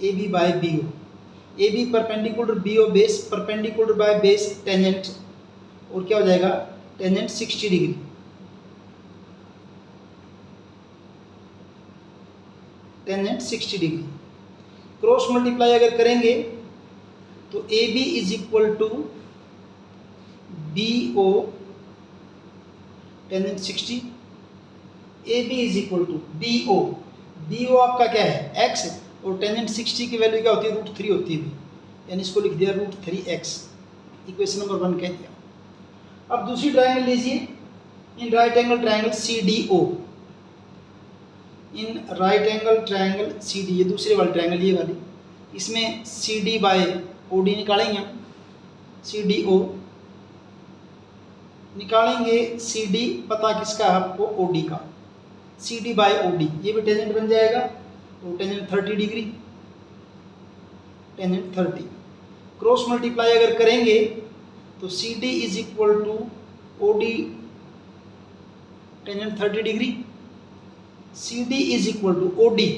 A B by B O, A B perpendicular B O base, perpendicular by base tangent, और क्या हो जाएगा tangent 60 degree. Tangent 60 degree. Cross multiply अगर करेंगे तो A B is equal to B O tangent 60, A B is equal to B O आपका क्या है x, और टेंजेंट 60 की वैल्यू क्या होती है √3 होती है, यानी इसको लिख दिया √3x, इक्वेशन नंबर 1 कह दिया। अब दूसरी ट्रायंगल लीजिए, in right angle triangle C D O, in right angle triangle C D, ये दूसरे वाली ट्रायंगल ये वाली, इसमें C D by O D निकालेंगे हम, सी डी ओ निकालेंगे, सी डी पता किसका है आपको, ओ डी का, C D by O D, ये भी टेंजेंट बन जाएगा, तो tangent 30 degree, tangent 30, cross multiply अगर करेंगे तो C D is equal to O D tangent 30 degree, C D is equal to O D,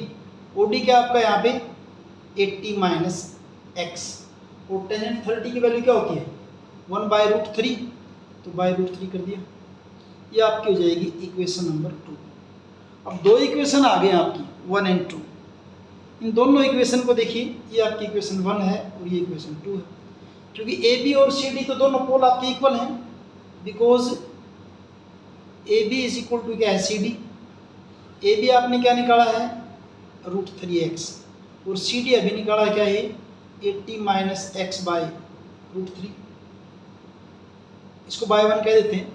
O D क्या आपका यहाँ पे 80 माइनस एक्स, और टेंजेंट 30 की वैल्यू क्या होती है 1/√3, तो /√3 कर दिया, ये आपकी हो जाएगी इक्वेशन नंबर 2। अब दो इक्वेशन आ गए आपकी 1 और 2, इन दोनों इक्वेशन को देखिए, ये आपकी इक्वेशन 1 है और ये इक्वेशन 2 है, क्योंकि ए बी और सी डी तो दोनों पोल आपके इक्वल हैं, because A B is equal to क्या है सी डी, ए बी आपने क्या निकाला है √3x, और सी डी अभी निकाला क्या है 80 माइनस एक्स /√3, इसको बाय 1 कह देते हैं,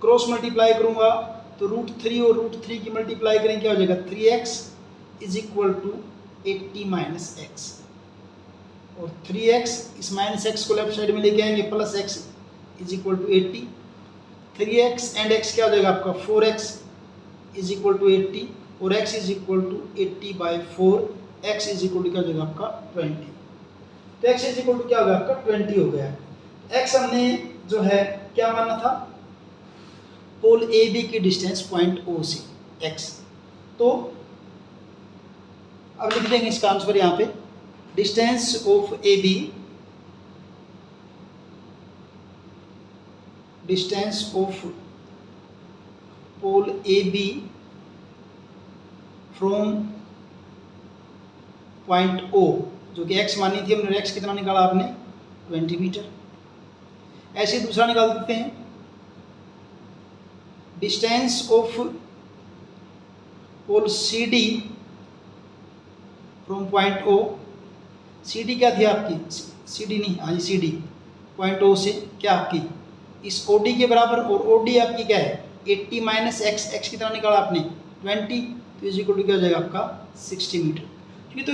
क्रॉस मल्टीप्लाई करूंगा तो √3 और √3 की मल्टीप्लाई करें क्या हो जाएगा 3x is equal to 80 minus x, और 3x इस माइनस एक्स को लेफ्ट साइड में लेके आएंगे, plus x is equal to 80, 3x and x क्या हो जाएगा आपका 4x इज इक्वल टू 80, और x is equal to 80/4, x is equal to क्या हो जाएगा आपका 20, तो x इज इक्वल टू क्या होगा आपका 20 हो गया, x हमने जो है क्या माना था पोल ए बी की डिस्टेंस पॉइंट ओ से x, तो अब लिख देंगे इसका आंसर यहाँ पे, distance of A B, distance of pole A B from point O, जो कि x मानी थी हमने, x कितना निकाला आपने 20 मीटर, ऐसे दूसरा निकाल देते हैं, distance of pole C D from point O, C D क्या थी आपकी, सी डी नहीं, हाँ सी डी पॉइंट ओ से क्या आपकी इस ओ डी के बराबर, और ओ डी आपकी क्या है 80 माइनस एक्स, एक्स कितना निकाला आपने 20, तो इज इक्वल टू क्या हो जाएगा आपका 60 मीटर, क्योंकि तो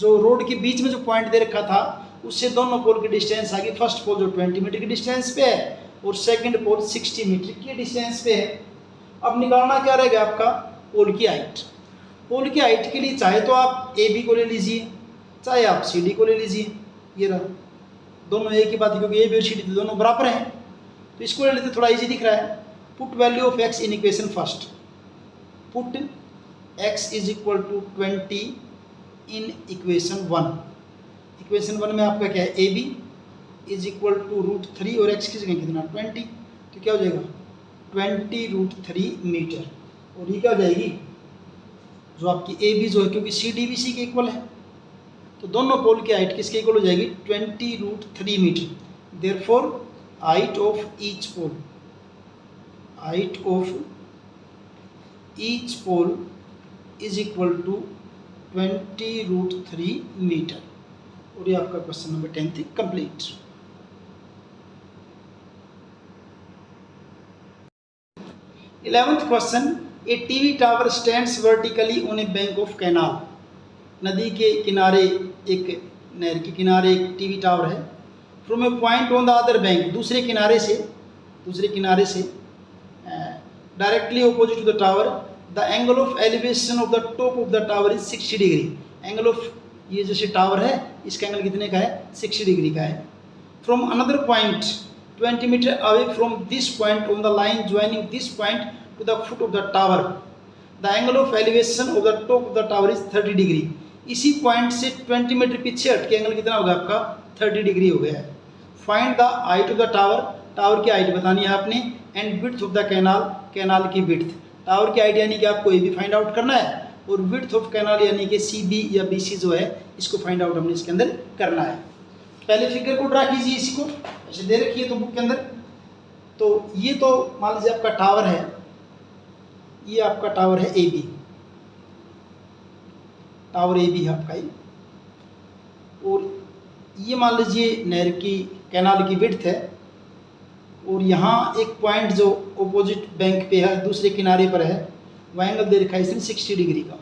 जो रोड के बीच में जो पॉइंट दे रखा था उससे दोनों पोल की डिस्टेंस आ गई, फर्स्ट पोल जो 20 मीटर की डिस्टेंस पे है और सेकंड पोल 60 मीटर की डिस्टेंस पे है। अब निकालना क्या रहेगा आपका पोल की हाइट, पोल की हाइट के लिए चाहे तो आप ए बी को ले लीजिए, चाहे आप सी डी को ले लीजिए, ये रहा दोनों एक ही बात है, क्योंकि ए बी और सी डी दोनों बराबर हैं, तो इसको ले लेते, थोड़ा इजी दिख रहा है, put value of x in equation first, put x is equal to 20 in equation 1, equation 1 में आपका क्या है A B is equal to √3 और x की जगह कितना 20, तो क्या हो जाएगा 20√3 मीटर, और ये क्या हो जाएगी जो आपकी ए बी जो है, क्योंकि सी डी भी सी के इक्वल है, तो दोनों पोल की हाइट किसके इक्वल हो जाएगी 20√3 metre, therefore height of each pole, height of each pole is equal to 20√3 metre, और ये आपका question number 10 complete. Eleventh question, a TV tower stands vertically on a bank of canal, नदी के किनारे एक नहर के किनारे एक टीवी टावर है, from a point on the other bank, दूसरे किनारे से directly opposite to the tower, the angle of elevation of the top of the tower is 60 degree, angle of ये जैसे टावर है इसका एंगल कितने का है 60 डिग्री का है, from another point 20 metre away from this point on the line joining this point to the foot of the tower, the angle of elevation of the top of the tower is 30 degree, इसी point से 20 metre पीछे हट के angle कितना होगा आपका 30 degree हो गया है, find the height of the tower, tower की हाइट बतानी है आपने, and width of the canal, canal की विड्थ, टावर की हाइट यानी कि आपको ये भी फाइंड आउट करना है, और विड्थ ऑफ कैनाल यानी कि सी बी या बी सी जो है इसको फाइंड आउट हमने इसके अंदर करना है। पहले फिगर को ड्रा कीजिए, इसी को ऐसे दे रखी है तो बुक के अंदर, तो ये तो मान लीजिए आपका टावर है, ये आपका टावर है A B, tower A B है आपका ये, और ये मान लीजिए नहर की कैनाल की विड्थ है, और यहाँ एक पॉइंट जो ऑपोजिट बैंक पे है, दूसरे किनारे पर है, वह एंगल दे रखा है इसने 60 डिग्री का।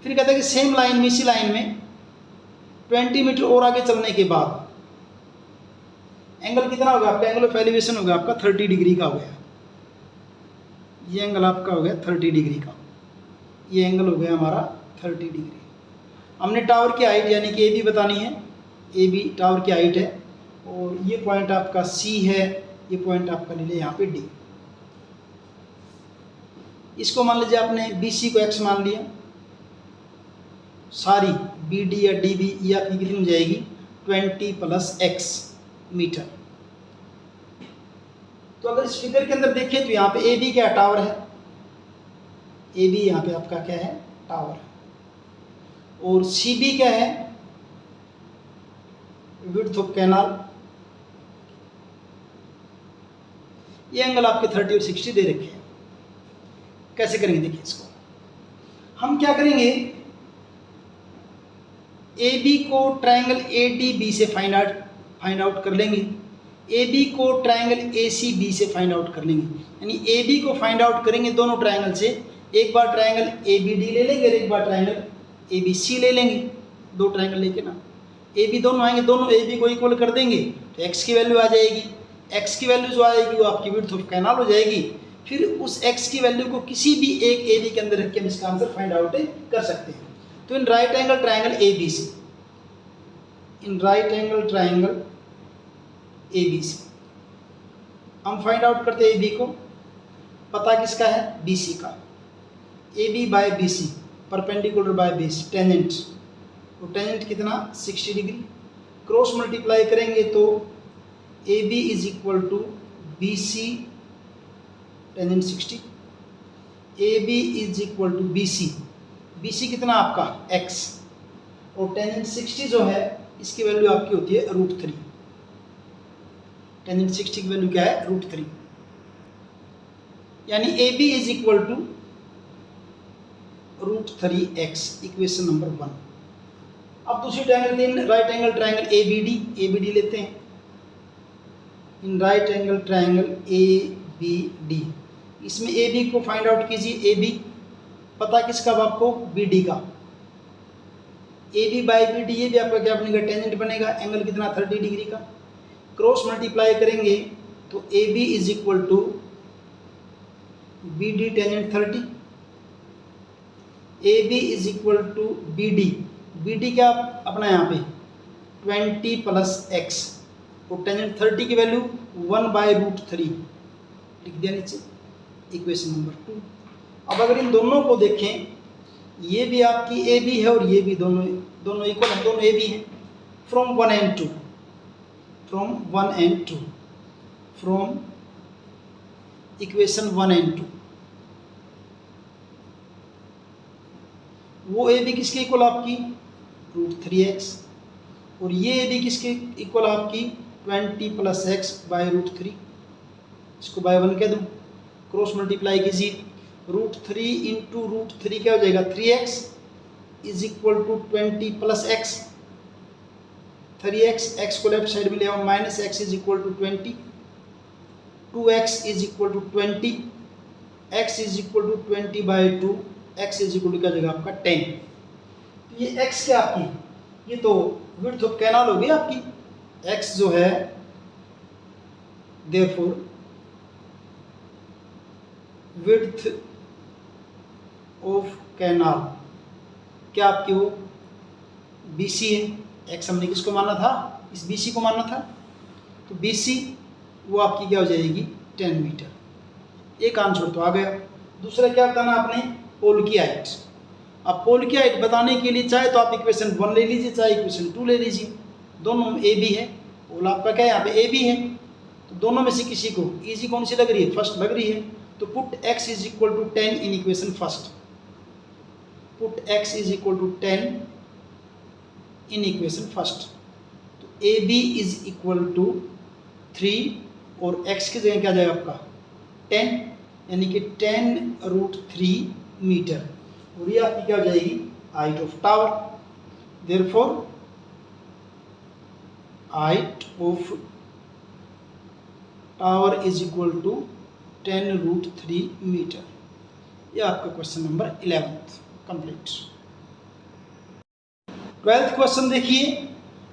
फिर कहता है कि सेम लाइन में, इसी लाइन में 20 मीटर और आगे चलने के बाद एंगल कितना होगा आपका, एंगल ऑफ एलिवेशन होगा आपका 30 डिग्री का हो गया। ये एंगल आपका हो गया 30 डिग्री का, ये एंगल हो गया हमारा 30 डिग्री। हमने टावर की हाइट यानी कि ए बी बतानी है, ए बी टावर की हाइट है, और ये पॉइंट आपका सी है, ये पॉइंट आपका ले लिया यहाँ पे डी। इसको मान लीजिए आपने बी सी को एक्स मान लिया, सारी बी डी या डी बी ये आपकी कितनी हो जाएगी 20 + x मीटर। तो अगर इस फिगर के अंदर देखें तो यहाँ पे ए बी क्या टावर है, ए बी यहाँ पे आपका क्या है टावर है, और सी बी क्या है विड्थ ऑफ कैनाल। ये एंगल आपके 30 और 60 दे रखे हैं। कैसे करेंगे देखिए इसको, हम क्या करेंगे, ए बी को ट्रायंगल ए डी बी से फाइंड आउट कर लेंगे, ए बी को ट्रायंगल ए सी बी से फाइंड आउट कर लेंगे। यानी ए बी को फाइंड आउट करेंगे दोनों ट्रायंगल से, एक बार ट्रायंगल ए बी डी ले लेंगे और एक बार ट्रायंगल ए बी सी ले लेंगे, दो ट्रायंगल लेके ना, ए बी दोनों आएंगे, दोनों ए बी को इक्वल कर देंगे तो एक्स की वैल्यू आ जाएगी। एक्स की वैल्यू जो आएगी वो आपकी विड्थ ऑफ कैनाल हो जाएगी। फिर उस एक्स की वैल्यू को किसी भी एक ए बी के अंदर रख के हम इसका आंसर फाइंड आउट कर सकते हैं। तो in right angle triangle A B C, in right angle triangle A B C हम फाइंड आउट करते हैं ए बी को, पता किसका है बी सी का, A B by B C perpendicular by base tangent, तो टेंजेंट कितना 60 डिग्री, क्रॉस मल्टीप्लाई करेंगे तो A B is equal to B C tangent 60, A B is equal to B C कितना आपका एक्स, और tangent 60 जो है इसकी वैल्यू आपकी होती है √3, टेंजेंट 60 की वैल्यू क्या है √3, यानी A B is equal to √3x, equation number 1। अब दूसरी triangle, right angle triangle A B D लेते हैं, in right angle triangle A B D, इसमें ए बी को फाइंड आउट कीजिए, ए बी पता किसका आपको बी डी का, A B by B D, ये भी आपका क्या बनेगा टेंजेंट बनेगा, एंगल कितना 30 डिग्री का, क्रॉस मल्टीप्लाई करेंगे तो A B is equal to B D tangent 30, A B is equal to B D क्या अपना यहाँ पे 20 + x, और टेंजेंट 30 की वैल्यू 1/√3 लिख दिया नीचे, इक्वेशन नंबर 2। अब अगर इन दोनों को देखें, ये भी आपकी ए बी है और ये भी दोनों इक्वल है, दोनों ए बी हैं, from 1 and 2, from equation 1 and 2, वो ए बी किसके इक्वल आपकी √3x, और ये ए बी किसके इक्वल आपकी 20 + x/√3, इसको बाय 1 कह दूँ, क्रॉस मल्टीप्लाई कीजिए, √3 × √3 क्या हो जाएगा 3x is equal to 20 + x, 3x, x को लेफ्ट साइड में ले आओ, -x is equal to 20, 2x is equal to 20, x is equal to 20/2, x is equal to क्या जगह आपका 10। तो ये x क्या आपकी, ये तो विड्थ ऑफ कैनाल होगी आपकी, x जो है देयरफॉर विड्थ ऑफ कैनाल क्या आपकी वो BC है, x हमने किसको माना था, इस BC को माना था, तो BC वो आपकी क्या हो जाएगी 10 मीटर। एक आंसर तो आ गया। दूसरा क्या बताना आपने, पोल की हाइट। अब पोल की हाइट बताने के लिए चाहे तो आप इक्वेशन 1 ले लीजिए, चाहे इक्वेशन 2 ले लीजिए, दोनों ए बी है, पोल आपका क्या है यहाँ पे ए बी है, तो दोनों में से किसी को इजी कौन सी लग रही है, फर्स्ट लग रही है, तो put x is equal to 10 in equation first, put x is equal to 10 in equation first, तो A B is equal to 3 और x की जगह क्या जाएगा आपका 10, यानी कि 10√3 मीटर, और ये आपकी क्या हो जाएगी height of tower. Therefore height of tower is equal to 10√3 metre. ये आपका question number 11 complete. 12th question देखिए,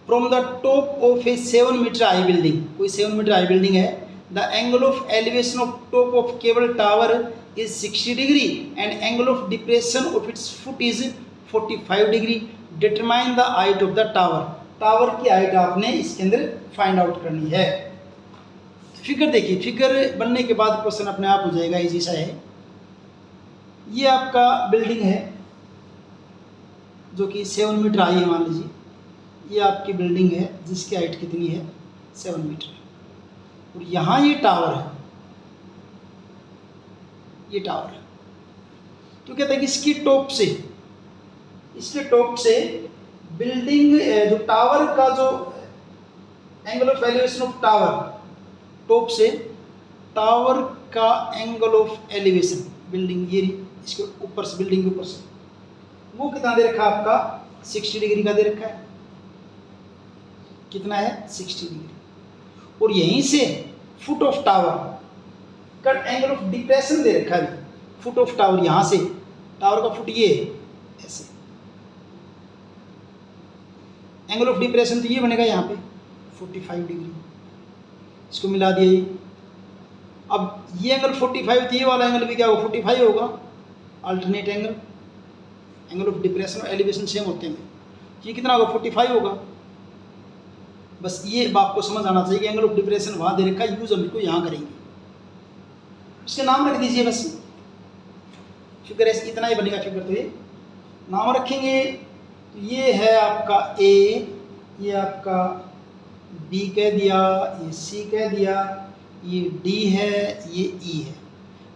from the top of a 7 metre high building, कोई 7 मीटर हाई बिल्डिंग है, the angle of elevation of top of cable tower is 60 degree and angle of depression of its foot is 45 degree, determine the height of the tower. Tower की height आपने इसके अंदर find out करनी है। Figure देखिए, figure बनने के बाद क्वेश्चन अपने आप हो जाएगा, इजी सा है। ये आपका बिल्डिंग है जो कि 7 मीटर हाई है, मान लीजिए ये आपकी बिल्डिंग है जिसकी हाइट कितनी है 7 मीटर, और यहाँ ये टावर है, ये टावर है। तो कहते हैं कि इसकी टॉप से, इसके टॉप से बिल्डिंग जो टावर का जो angle of elevation of tower, top से टावर का एंगल ऑफ एलिवेशन, बिल्डिंग ये इसके ऊपर से, बिल्डिंग के ऊपर से, वो कितना दे रखा है आपका 60 डिग्री का दे रखा है। कितना है 60 डिग्री। और यहीं से फुट ऑफ टावर का एंगल ऑफ डिप्रेशन दे रखा है, फुट ऑफ टावर, यहां से टावर का फुट ये ऐसे, एंगल ऑफ डिप्रेशन तो ये बनेगा यहाँ पे 45 डिग्री, इसको मिला दिया ये। अब ये एंगल 45, तो ये वाला एंगल भी क्या होगा 45 होगा, alternate angle, angle of depression और एलिवेशन सेम होते हैं, ये कितना होगा 45 होगा। बस ये आपको समझ आना चाहिए कि एंगल ऑफ डिप्रेशन वहाँ दे रखा है, यूज हम इसको यहाँ करेंगे, इसके नाम रख दीजिए बस। फिगर ऐसे इतना ही बनेगा फिगर, तो ये नाम रखेंगे। तो ये है आपका ए, ये आपका बी कह दिया, ये सी कह दिया, ये डी है, ये ई है।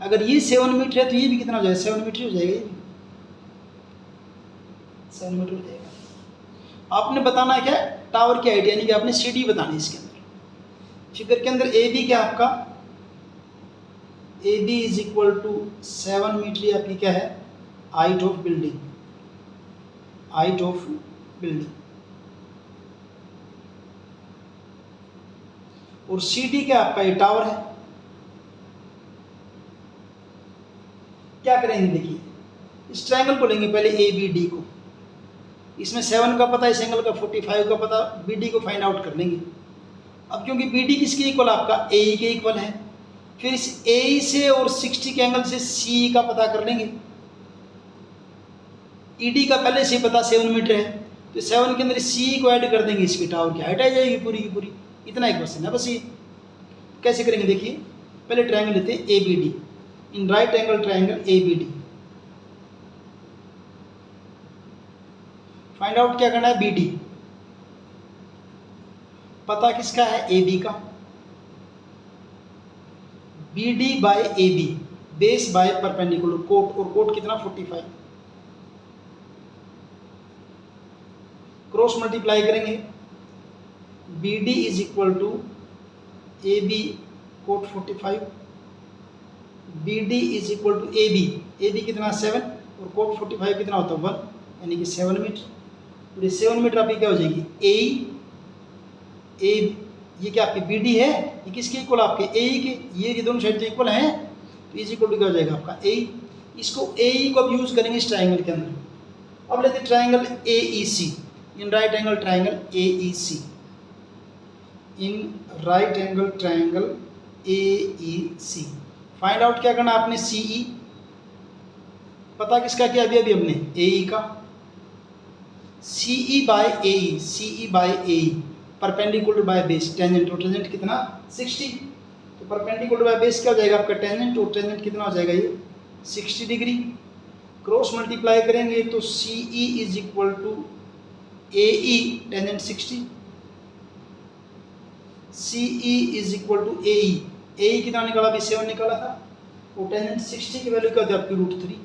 अगर ये 7 मीटर है तो ये भी कितना हो जाएगा 7 मीटर हो जाएगा, ये भी 7 मीटर हो जाएगा। आपने बताना है क्या टावर की हाइट, यानी कि आपने सी डी बतानी है इसके अंदर। फिगर के अंदर ए बी क्या आपका, A B is equal to 7 metre, ये आपकी क्या है height of building, height of building. और सी डी क्या आपका ये टावर है। क्या करेंगे देखिए, इस ट्रायंगल को लेंगे पहले ए बी डी को, इसमें 7 का पता, इस एंगल का 45 का पता, बी डी को फाइंड आउट कर लेंगे। अब क्योंकि बी डी किसके इक्वल आपका ए के इक्वल है, फिर इस ए से और 60 के एंगल से सी का पता कर लेंगे। ई डी का पहले से पता 7 मीटर है, तो 7 के अंदर सी को ऐड कर देंगे, इसकी टावर की हाइट आ जाएगी पूरी की पूरी। इतना एक क्वेश्चन है बस। ये कैसे करेंगे देखिए, पहले ट्रायंगल लेते हैं A B D, in right angle triangle A B D. Find out क्या करना है बी डी, पता किसका है ए बी का, B D by A B, base by perpendicular, cot, और कोट कितना 45, क्रॉस मल्टीप्लाई करेंगे, B D is equal to A B cot 45, B D is equal to A B कितना 7 और coat 45 कितना होता है 1, यानी कि 7 मीटर। और ये 7 मीटर आपकी क्या हो जाएगी ए, ये क्या आपकी बी डी है, ये किसके इक्वल आपके ए के, ये दोनों साइड तो इक्वल हैं, तो इज इक्वल टू क्या हो जाएगा आपका ए। इसको ए को अब यूज करेंगे इस ट्राइंगल के अंदर। अब लेते हैं triangle A E C, in right angle triangle A E C, in right angle triangle A E C. Find out क्या करना आपने सी ई, पता किसका क्या अभी हमने ए ई का, C E by A E, C E by A E, perpendicular by base, tangent, और टेंजेंट कितना 60, तो परपेंडिकुलर बाय बेस क्या हो जाएगा आपका टेंजेंट, और टेंजेंट कितना हो जाएगा ये 60 डिग्री। क्रॉस मल्टीप्लाई करेंगे तो C E is equal to A E tangent 60, C E is equal to A E कितना निकाला अभी 7 निकाला था, और टेंजेंट 60 की वैल्यू क्या होती है आपकी √3,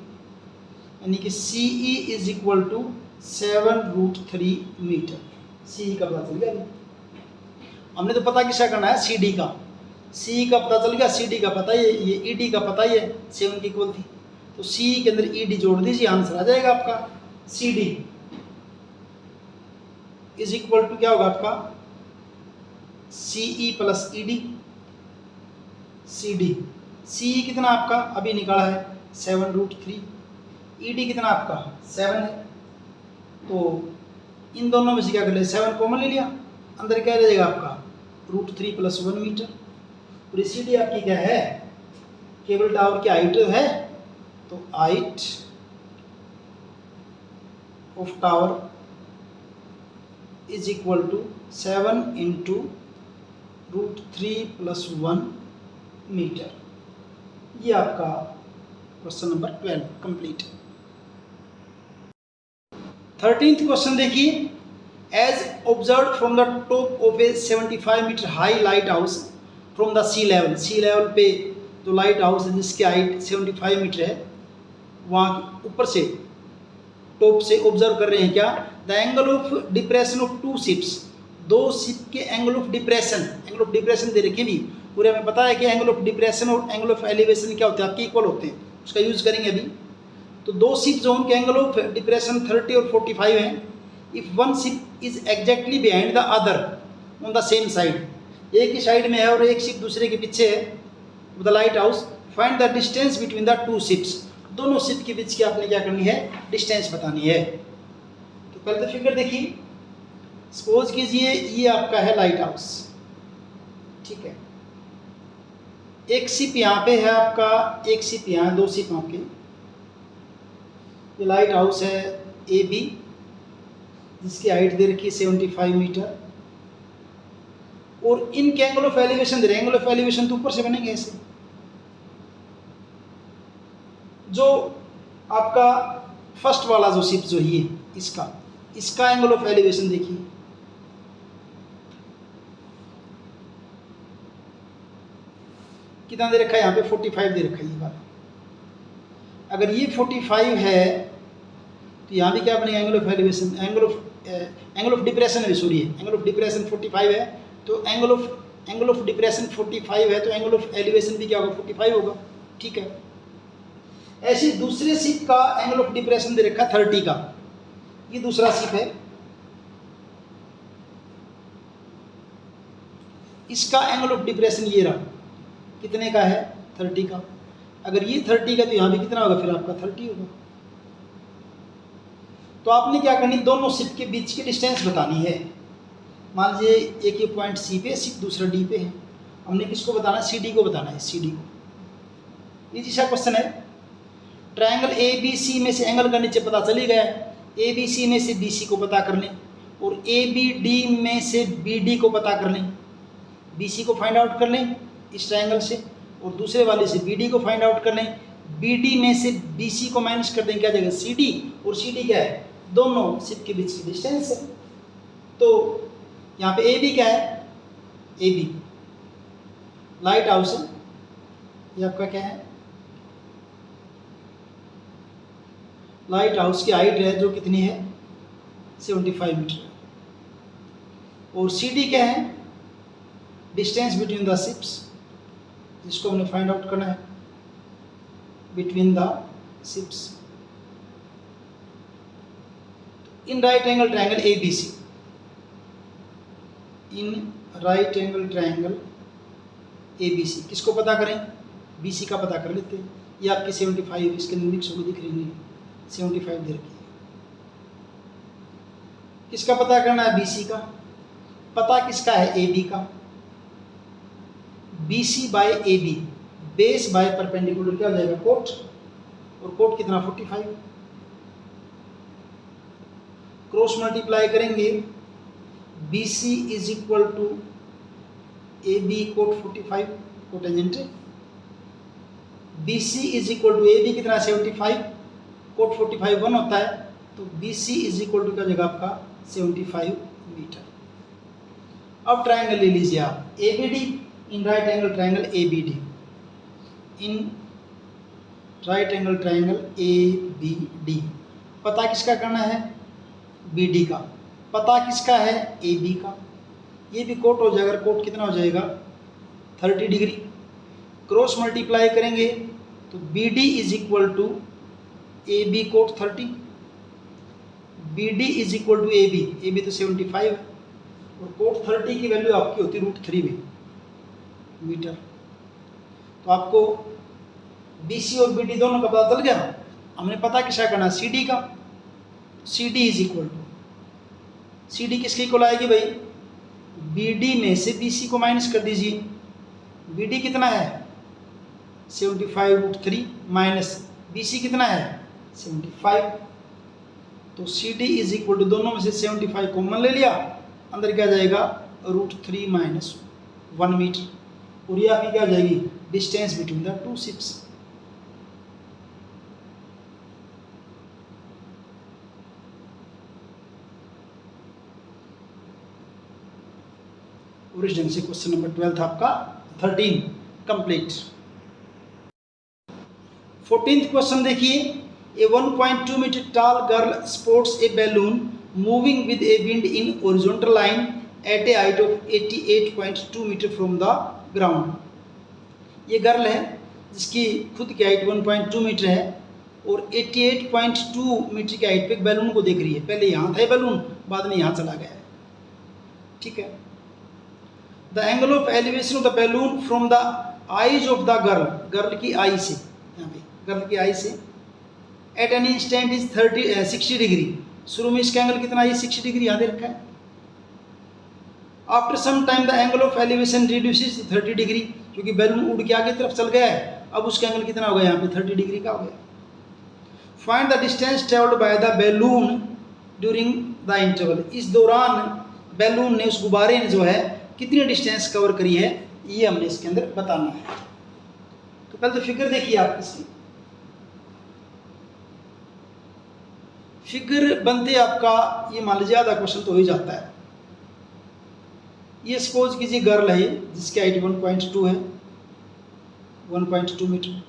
यानी कि C E is equal to 7√3 metre. C का पता चल गया। हमने तो पता किसका करना है सी डी का, सी का पता चल गया, सी डी का पता ही है, ये ई डी का पता ही है 7 की इक्वल थी, तो सी के अंदर ई डी जोड़ दीजिए, आंसर आ जाएगा आपका C D is equal to क्या होगा आपका C E plus E D. CD, CE कितना आपका अभी निकाला है 7√3, ED कितना आपका 7 है। तो इन दोनों में से क्या कर ले 7 कॉमन ले लिया, अंदर क्या रह जाएगा आपका √3 + 1 मीटर। और CD आपकी क्या है केबल टावर की हाइट है, तो height of tower is equal to 7 × √3 + 1 metre. ये आपका question number 12 complete. 13th question देखिए, as observe from the top of a 75 metre high lighthouse from the sea level, sea level पे जो light house है जिसकी height 75 metre है, वहाँ ऊपर से टॉप से ऑब्जर्व कर रहे हैं क्या, the angle of depression of two ships, दो शिप के एंगल ऑफ डिप्रेशन दे रखे भी पूरे हमें पता है कि एंगल ऑफ डिप्रेशन और एंगल ऑफ एलिवेशन क्या होते हैं आपके इक्वल होते हैं, उसका यूज करेंगे अभी। तो दो शिप जो उनके एंगल ऑफ डिप्रेशन 30 और 45 हैं, if one ship is exactly behind the other on the same side, एक ही साइड में है और एक शिप दूसरे के पीछे है, the light house, find the distance between the two ships, दोनों शिप के बीच की आपने क्या करनी है डिस्टेंस बतानी है। तो पहले तो फिगर देखिए, सपोज कीजिए ये आपका है लाइट हाउस, ठीक है, एक शिप यहाँ पे है आपका, एक शिप यहाँ है, दो शिप आपके, ये लाइट हाउस है AB जिसकी हाइट दे रखी है 75 मीटर, और इनके एंगल ऑफ एलिवेशन दे रहे हैं, एंगल ऑफ एलिवेशन तो ऊपर से बनेंगे ऐसे, जो आपका फर्स्ट वाला जो शिप जो ही है इसका एंगल ऑफ एलिवेशन देखिए, कितना दे रखा है यहाँ पे 45 दे रखा है ये वाला। अगर ये 45 है तो यहाँ भी क्या बनेगा angle of elevation, angle of depression है, सॉरी एंगल ऑफ डिप्रेशन 45 है, तो एंगल ऑफ डिप्रेशन 45 है तो एंगल ऑफ एलिवेशन भी क्या होगा 45 होगा, ठीक है। ऐसे दूसरे शिप का एंगल ऑफ डिप्रेशन दे रखा 30 का, ये दूसरा शिप है, इसका एंगल ऑफ डिप्रेशन ये रहा, कितने का है 30 का। अगर ये 30 का तो यहाँ भी कितना होगा फिर आपका 30 होगा। तो आपने क्या करनी, दोनों शिप के बीच की डिस्टेंस बतानी है। मान लीजिए एक ये पॉइंट सी पे, शिप दूसरा डी पे है, हमने किसको बताना है CD को बताना है, CD को। ये जैसा क्वेश्चन है, ट्रायंगल ABC में से एंगल का नीचे पता चल ही गया, ABC में से BC को पता कर लें, और ABD में से BD को पता कर लें, BC को फाइंड आउट कर लें इस ट्रायंगल से, और दूसरे वाले से BD को फाइंड आउट कर लें, BD में से BC को माइनस कर दें, क्या जाएगा CD, और CD क्या है दोनों शिप के बीच की डिस्टेंस है। तो यहाँ पे AB क्या है, AB लाइट हाउस है, ये आपका क्या है लाइट हाउस की हाइट है जो कितनी है 75 मीटर, और CD क्या है डिस्टेंस बिटवीन द शिप्स, जिसको हमने फाइंड आउट करना है between the ships in right angle triangle ABC, in right angle triangle ABC किसको पता करें, BC का पता कर लेते हैं। ये आपकी 75 इसके मिक्स होकर दिख रही है, 75 दे रखी है। किसका पता करना है BC का, पता किसका है AB का, BC by AB, base by perpendicular क्या हो जाएगा कोट, और कोट कितना 45, क्रॉस मल्टीप्लाई करेंगे BC is equal to AB cot 45 cotangent, BC is equal to AB कितना 75, कोट 45 1 होता है, तो BC इज इक्वल टू क्या जगह आपका 75 मीटर। अब ट्रायंगल ले लीजिए आप ABD, इन राइट एंगल ट्रायंगल ABD, इन राइट एंगल ट्रायंगल ABD, पता किसका करना है BD का, पता किसका है AB का, ये भी कोट हो जाएगा, कोट कितना हो जाएगा 30 डिग्री, क्रॉस मल्टीप्लाई करेंगे तो BD is equal to AB cot 30, BD is equal to AB तो 75 है, और कोट 30 की वैल्यू आपकी होती है √3 में मीटर। तो आपको BC और BD दोनों का पता चल गया। हमने पता किसका करना, CD का। CD is equal to, CD किसके इक्वल आएगी भाई, BD में से BC को माइनस कर दीजिए। BD कितना है 75√3 माइनस BC कितना है 75। तो CD इज इक्वल टू, दोनों में से 75 कॉमन ले लिया, अंदर क्या जाएगा √3 माइनस 1 मीटर। और ये आपकी क्या जाएगी distance between the two ships. और इस ढंग से क्वेश्चन नंबर 12 आपका 13 कंप्लीट। 14th क्वेश्चन देखिए, a 1.2 metre tall girl spots a balloon moving with a wind in horizontal line at a height of 88.2 metre from the ground. ये girl है जिसकी खुद की हाइट 1.2 मीटर है और 88.2 मीटर की हाइट पे एक बैलून को देख रही है। पहले यहाँ था ये बैलून, बाद में यहाँ चला गया है, ठीक है। The angle of elevation of the balloon from the eyes of the girl, girl की आई से, यहाँ पे गर्ल की आई से at an instant is 60 degree. शुरू में इसका एंगल कितना है 60 डिग्री, यहाँ दे रखा है। After some time the angle of elevation reduces 30 degree, क्योंकि बैलून उड़ के आगे तरफ चल गया है, अब उसका एंगल कितना हो गया यहाँ पे 30 डिग्री का हो गया। Find the distance travelled by the balloon during the interval. इस दौरान बैलून ने, उस गुब्बारे ने जो है कितनी डिस्टेंस कवर करी है, ये हमने इसके अंदर बताना है। तो पहले तो फिगर देखिए आप इसकी। फिगर बनते आपका ये मान लीजिए आधा क्वेश्चन तो हो ही जाता है। ये सपोज कीजिए गर्ल है जिसकी हाइट 1.2 है, 1.2 मीटर,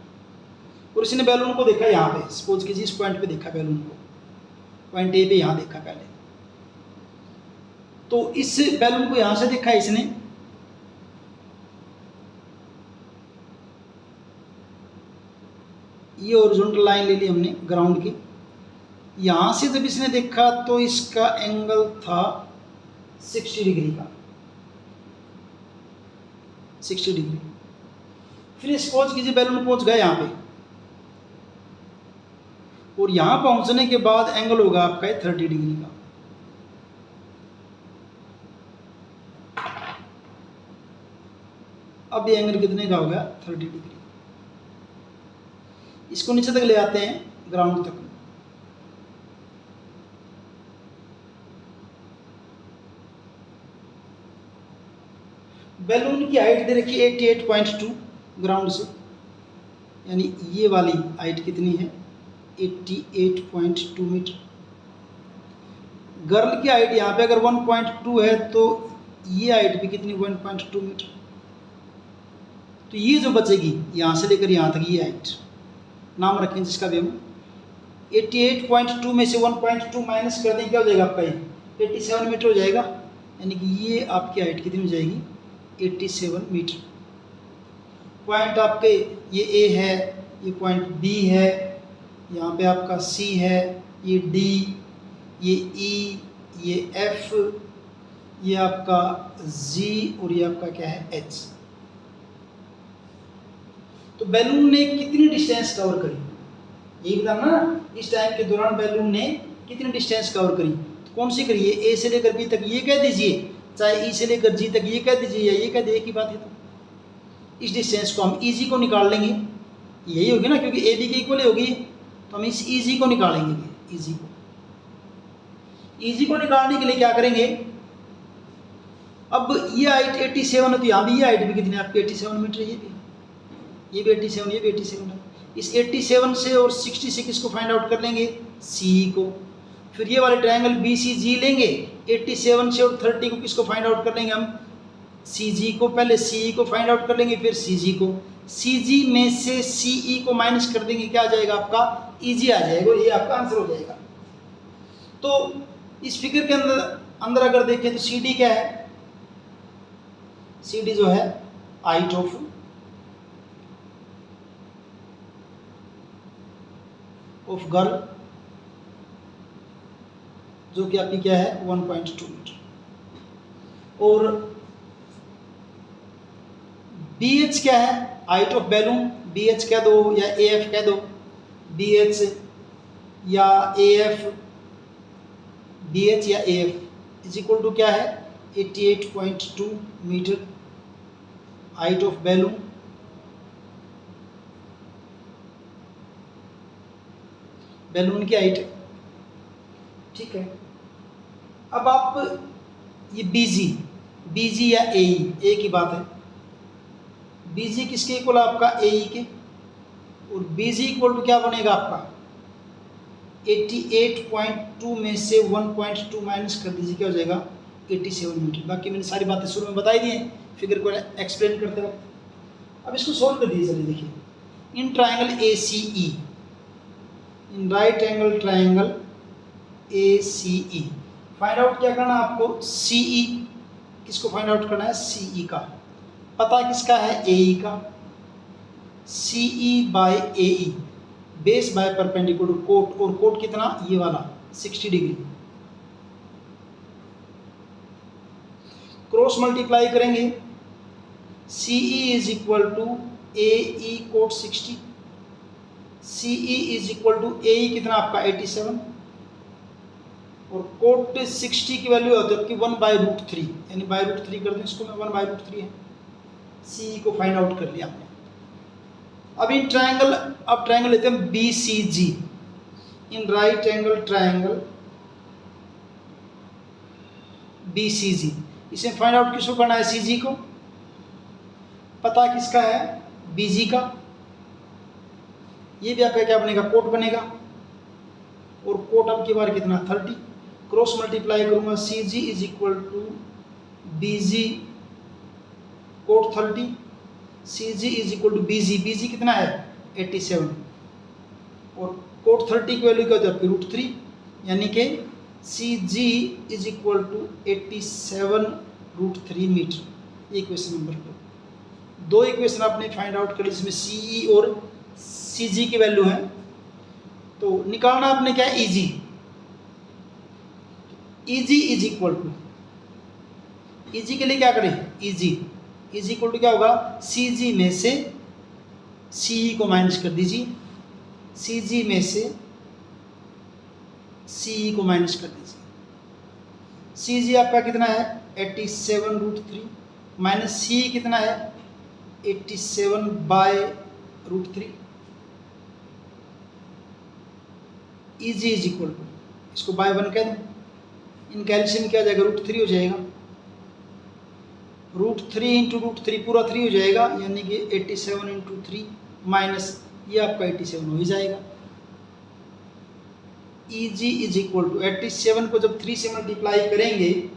और इसने बैलून को देखा यहाँ पे। सपोज कीजिए इस पॉइंट पे देखा बैलून को, पॉइंट ए पे यहाँ देखा पहले, तो इस बैलून को यहाँ से देखा है इसने, ये हॉरिजॉन्टल लाइन ले ली हमने ग्राउंड की। यहाँ से जब इसने देखा तो इसका एंगल था 60 डिग्री का, 60 डिग्री। फिर सपोज कीजिए बैलून पहुंच गया यहाँ पे, और यहाँ पहुंचने के बाद एंगल होगा आपका 30 डिग्री का। अब ये एंगल कितने का होगा 30 डिग्री। इसको नीचे तक ले आते हैं ग्राउंड तक। बैलून की हाइट दे रखी है 88.2 ग्राउंड से, यानी ये वाली हाइट कितनी है 88.2 मीटर। गर्ल की हाइट यहाँ पे अगर 1.2 है तो ये हाइट भी कितनी 1.2 मीटर। तो ये जो बचेगी यहाँ से लेकर यहाँ तक ये हाइट नाम रखें जिसका भी हम 88.2 में से 1.2 माइनस कर दें, क्या हो जाएगा आपका ये 87 मीटर हो जाएगा। यानी कि ये आपकी हाइट कितनी हो जाएगी 87 मीटर। पॉइंट आपके ये A है, ये पॉइंट B है, यहाँ पे आपका C है, ये D, ये E, ये F, ये आपका G और ये आपका क्या है H। तो बैलून ने कितनी डिस्टेंस कवर करी यही बताना ना, इस टाइम के दौरान बैलून ने कितनी डिस्टेंस कवर करी। तो कौन सी करी है A से लेकर B तक ये कह दीजिए, चाहे E से लेकर G तक ये कह दीजिए, या ये कह दे, एक ही बात है। तो इस डिस्टेंस को हम EG को निकाल लेंगे, यही होगी ना क्योंकि AB के इक्वल होगी, तो हम इस EG को निकालेंगे। EG को निकालने के लिए क्या करेंगे, अब ये हाइट 87 है तो यहाँ भी ये हाइट भी कितनी है आपकी 87 मीटर, ये भी 87, ये भी 87 है। इस 87 से और 60 से किसको फाइंड आउट कर लेंगे CE को। फिर ये वाले ट्रायंगल BCG लेंगे, 87 से और 30 को किसको फाइंड आउट कर लेंगे हम CG को। पहले CE को फाइंड आउट कर लेंगे फिर CG को। CG में से CE को माइनस कर देंगे, क्या आ जाएगा आपका EG आ जाएगा, और ये आपका आंसर हो जाएगा। तो इस फिगर के अंदर अगर देखें तो CD क्या है, CD जो है हाइट ऑफ गर्ल, जो कि आपकी क्या है 1.2 मीटर, और बी एच क्या है, height of balloon, B H कह दो या ए एफ कह दो, बी एच या ए एफ, बी एच या A F is equal to क्या है 88.2 metre height of balloon. Balloon की हाइट, ठीक है। अब आप ये बीजी या एई, ए की बात है, बीजी किसके इक्वल आपका एई के, और बीजी इक्वल टू क्या बनेगा आपका 88.2 में से 1.2 माइनस कर दीजिए, क्या हो जाएगा 87 मीटर। बाकी मैंने सारी बातें शुरू में बताई दी हैं फिगर को एक्सप्लेन करते वक्त। अब इसको सोल्व कर दीजिए, चलिए देखिए। In triangle A C E, in right angle triangle A C E, find out क्या करना है आपको, सी ई, किसको फाइंड आउट करना है, सी ई का। पता किसका है, ए ई का। C E by A E, base by perpendicular cot, और कोट कितना, ये वाला 60 डिग्री। क्रॉस मल्टीप्लाई करेंगे, C E is equal to A E cot 60, C E is equal to A E कितना आपका 87, और कोट 60 की वैल्यू होती है आपकी 1/√3, यानी √3 कर दें इसको, मैं 1/√3 है। सी ई को फाइंड आउट कर लिया आपने। अब इन ट्रायंगल, अब ट्रायंगल लेते हैं B C G, in right angle triangle B C G, इसे फाइंड आउट किसको करना है, सी जी को। पता किसका है, बी जी का। ये भी आपका क्या बनेगा, कोट बनेगा, और कोट अब की बार कितना 30। क्रॉस मल्टीप्लाई करूंगा, C G is equal to B G cot 30, C G is equal to B G कितना है 87, और कोट 30 की वैल्यू क्या होती है आपकी √3, यानी कि C G is equal to 87√3 metre. Equation number 2 equation आपने फाइंड आउट कर ली, जिसमें सी ई और सी जी की वैल्यू है। तो निकालना आपने क्या है, E G. E G is equal to, E G के लिए क्या करें, ईजी इज इक्वल टू क्या होगा, सी जी में से सी ई को माइनस कर दीजिए, सी जी में से सी ई को माइनस कर दीजिए। सी जी आपका कितना है 87√3, माइनस सी ई कितना है 87/√3। ईजी इज इक्वल टू, इसको बाय 1 कह दूँ, इन कैल्शियम क्या हो जाएगा √3 हो जाएगा, √3 इंटू √3 पूरा 3 हो जाएगा, यानी कि 87 इंटू 3 माइनस ये आपका 87 हो ही जाएगा। ई जी इज इक्वल टू 87 को जब 3 से मल्टीप्लाई करेंगे,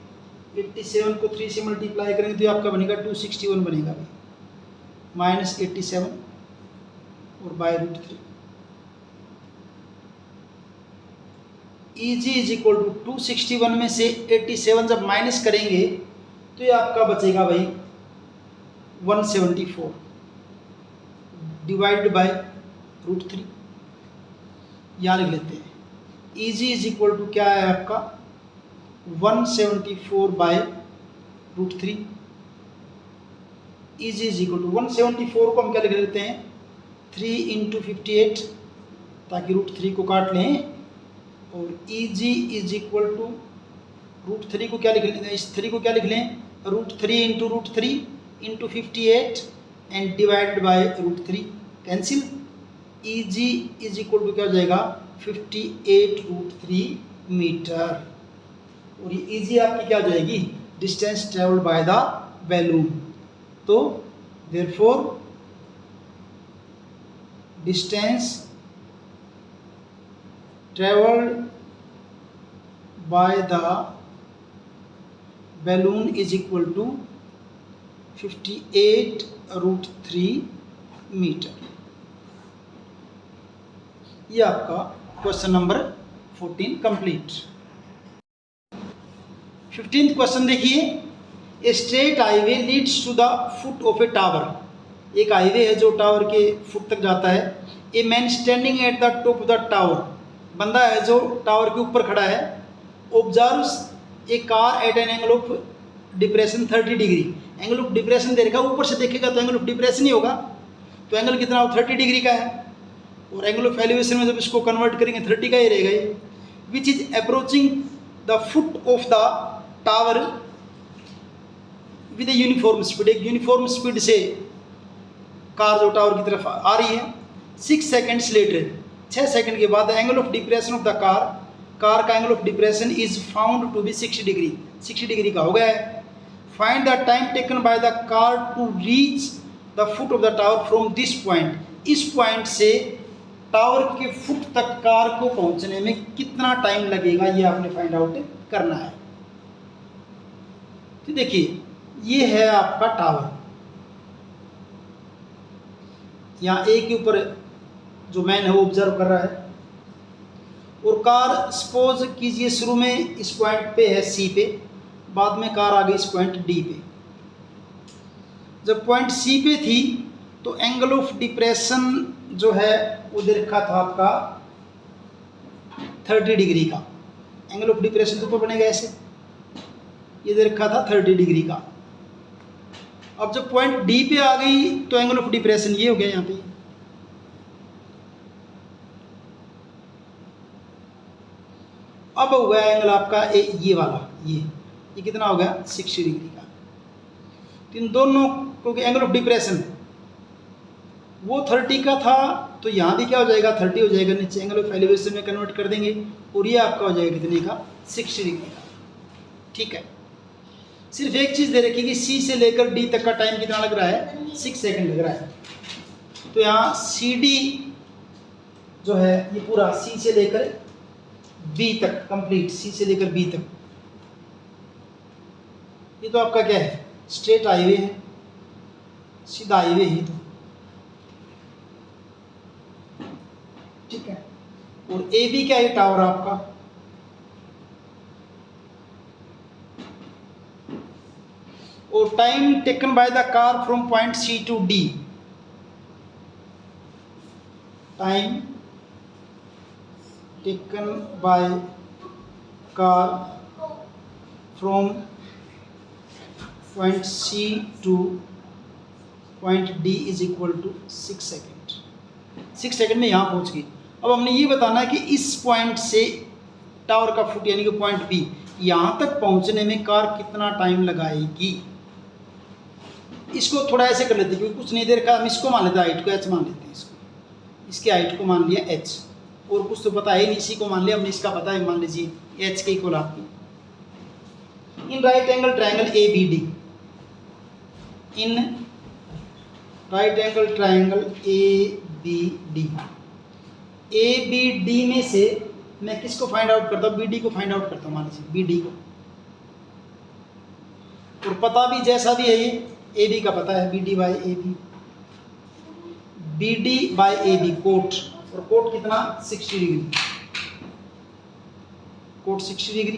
87 को 3 से मल्टीप्लाई करेंगे तो आपका बनेगा 261 बनेगा, माइनस 87 और by √3। E G is equal to 261 में से 87 जब माइनस करेंगे तो ये आपका बचेगा भाई 174 डिवाइड बाय √3, यहाँ लिख लेते हैं। ई जी इज इक्वल टू क्या है आपका 174/√3। ई जी इज इक्वल टू 174 को हम क्या लिख लेते हैं 3 इंटू 58, ताकि √3 को काट लें, और ई जी इज इक्वल टू √3 को क्या लिख लें, इस 3 को क्या लिख लें √3 into √3 into 58 and divided by √3, cancel. E G is equal to क्या हो जाएगा 58√3 मीटर, और ये ई जी आपकी क्या हो जाएगी distance travelled by the balloon. तो therefore distance travelled by the balloon is equal to 58√3 metre. ये आपका question number 14 complete. 15th question देखिए, a straight highway leads to the foot of a tower. एक हाईवे है जो tower के foot तक जाता है। A man standing at the top of the tower, बंदा है जो टावर के ऊपर खड़ा है। Observes a car eight an angle of depression 30 degree, angle of depression दे रखा है, ऊपर से देखेगा तो एंगल ऑफ डिप्रेशन ही होगा, तो एंगल कितना हो 30 डिग्री का है, और एंगल ऑफ एलिवेशन में जब इसको कन्वर्ट करेंगे 30 का ही रहेगा ये, which is approaching the foot of the tower with a uniform speed, एक यूनिफॉर्म स्पीड से कार जो टावर की तरफ आ रही है। 6 सेकेंड्स लेटर, 6 सेकंड के बाद angle of depression of the car का angle of depression is found to be 60 degree, 60 degree का हो गया है। Find the time taken by the car to reach the foot of the tower from this point, इस point से tower के foot तक car को पहुंचने में कितना टाइम लगेगा, ये आपने फाइंड आउट करना है। तो देखिए ये है आपका टावर, यहाँ ए के ऊपर जो मैन है वो ऑब्जर्व कर रहा है, और कार सपोज कीजिए शुरू में इस पॉइंट पे है सी पे, बाद में कार आ गई इस पॉइंट डी पे। जब पॉइंट सी पे थी तो एंगल ऑफ डिप्रेशन जो है वो दे रखा था आपका 30 डिग्री का, एंगल ऑफ डिप्रेशन तो ऊपर बनेगा ऐसे, ये दे रखा था 30 डिग्री का। अब जब पॉइंट डी पे आ गई तो एंगल ऑफ डिप्रेशन ये हो गया यहाँ पे, अब हो गया एंगल आपका ये वाला, ये कितना हो गया 60 डिग्री का। तो इन दोनों क्योंकि एंगल ऑफ डिप्रेशन वो 30 का था, तो यहाँ भी क्या हो जाएगा 30 हो जाएगा, नीचे एंगल ऑफ एलिवेशन में कन्वर्ट कर देंगे, और ये आपका हो जाएगा कितने का 60 डिग्री का। ठीक है, सिर्फ एक चीज़ दे रखी कि सी से लेकर डी तक का टाइम कितना लग रहा है, 6 सेकंड लग रहा है। तो यहाँ सी डी जो है ये पूरा सी से लेकर बी तक कंप्लीट, सी से लेकर बी तक, ये तो आपका क्या है स्ट्रेट हाईवे है, सीधा हाईवे ही तो। ठीक है, और ए बी क्या है टावर आपका, और time taken by the car from point C to D, time taken by car from point C to point D is equal to 6 second, 6 second में यहाँ पहुँच गई। अब हमने ये बताना है कि इस पॉइंट से टावर का फुट यानी कि पॉइंट बी यहाँ तक पहुँचने में कार कितना टाइम लगाएगी। इसको थोड़ा ऐसे कर लेते हैं क्योंकि कुछ नहीं देर का, हम इसको मान लेते हैं हाइट को एच मान लेते हैं, इसको इसकी हाइट को मान लिया एच, और कुछ तो पता है नहीं, इसी को मान लिया हमने, इसका पता है मान लीजिए एच के इक्वल आपकी। In right angle triangle A B D, in right angle triangle A B D, A B D में से मैं किसको फाइंड आउट करता हूँ, बी डी को फाइंड आउट करता हूँ, मान लीजिए बी डी को, और पता भी जैसा भी है ये ए बी का पता है, B D by A B, B D by A B cot, और कोट कितना 60 degree, cot 60 degree,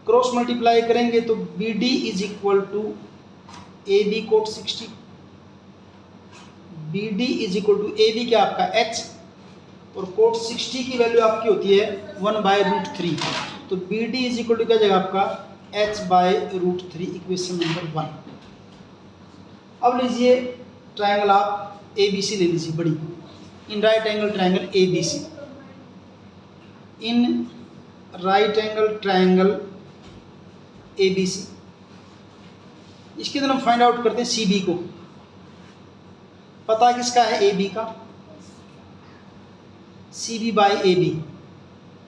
cross multiply करेंगे तो B D is equal to A B cot 60, B D is equal to A B क्या आपका H, और coat 60 की value आपकी होती है 1/√3, तो B D is equal to क्या जाएगा आपका h/√3, इक्वेशन नंबर 1। अब लीजिए ट्रायंगल आप ए बी सी ले लीजिए बड़ी, in right angle triangle A B C, in right angle triangle A B C, इसके अंदर हम फाइंड आउट करते हैं सी बी को, पता किसका है ए बी का, C B by A B,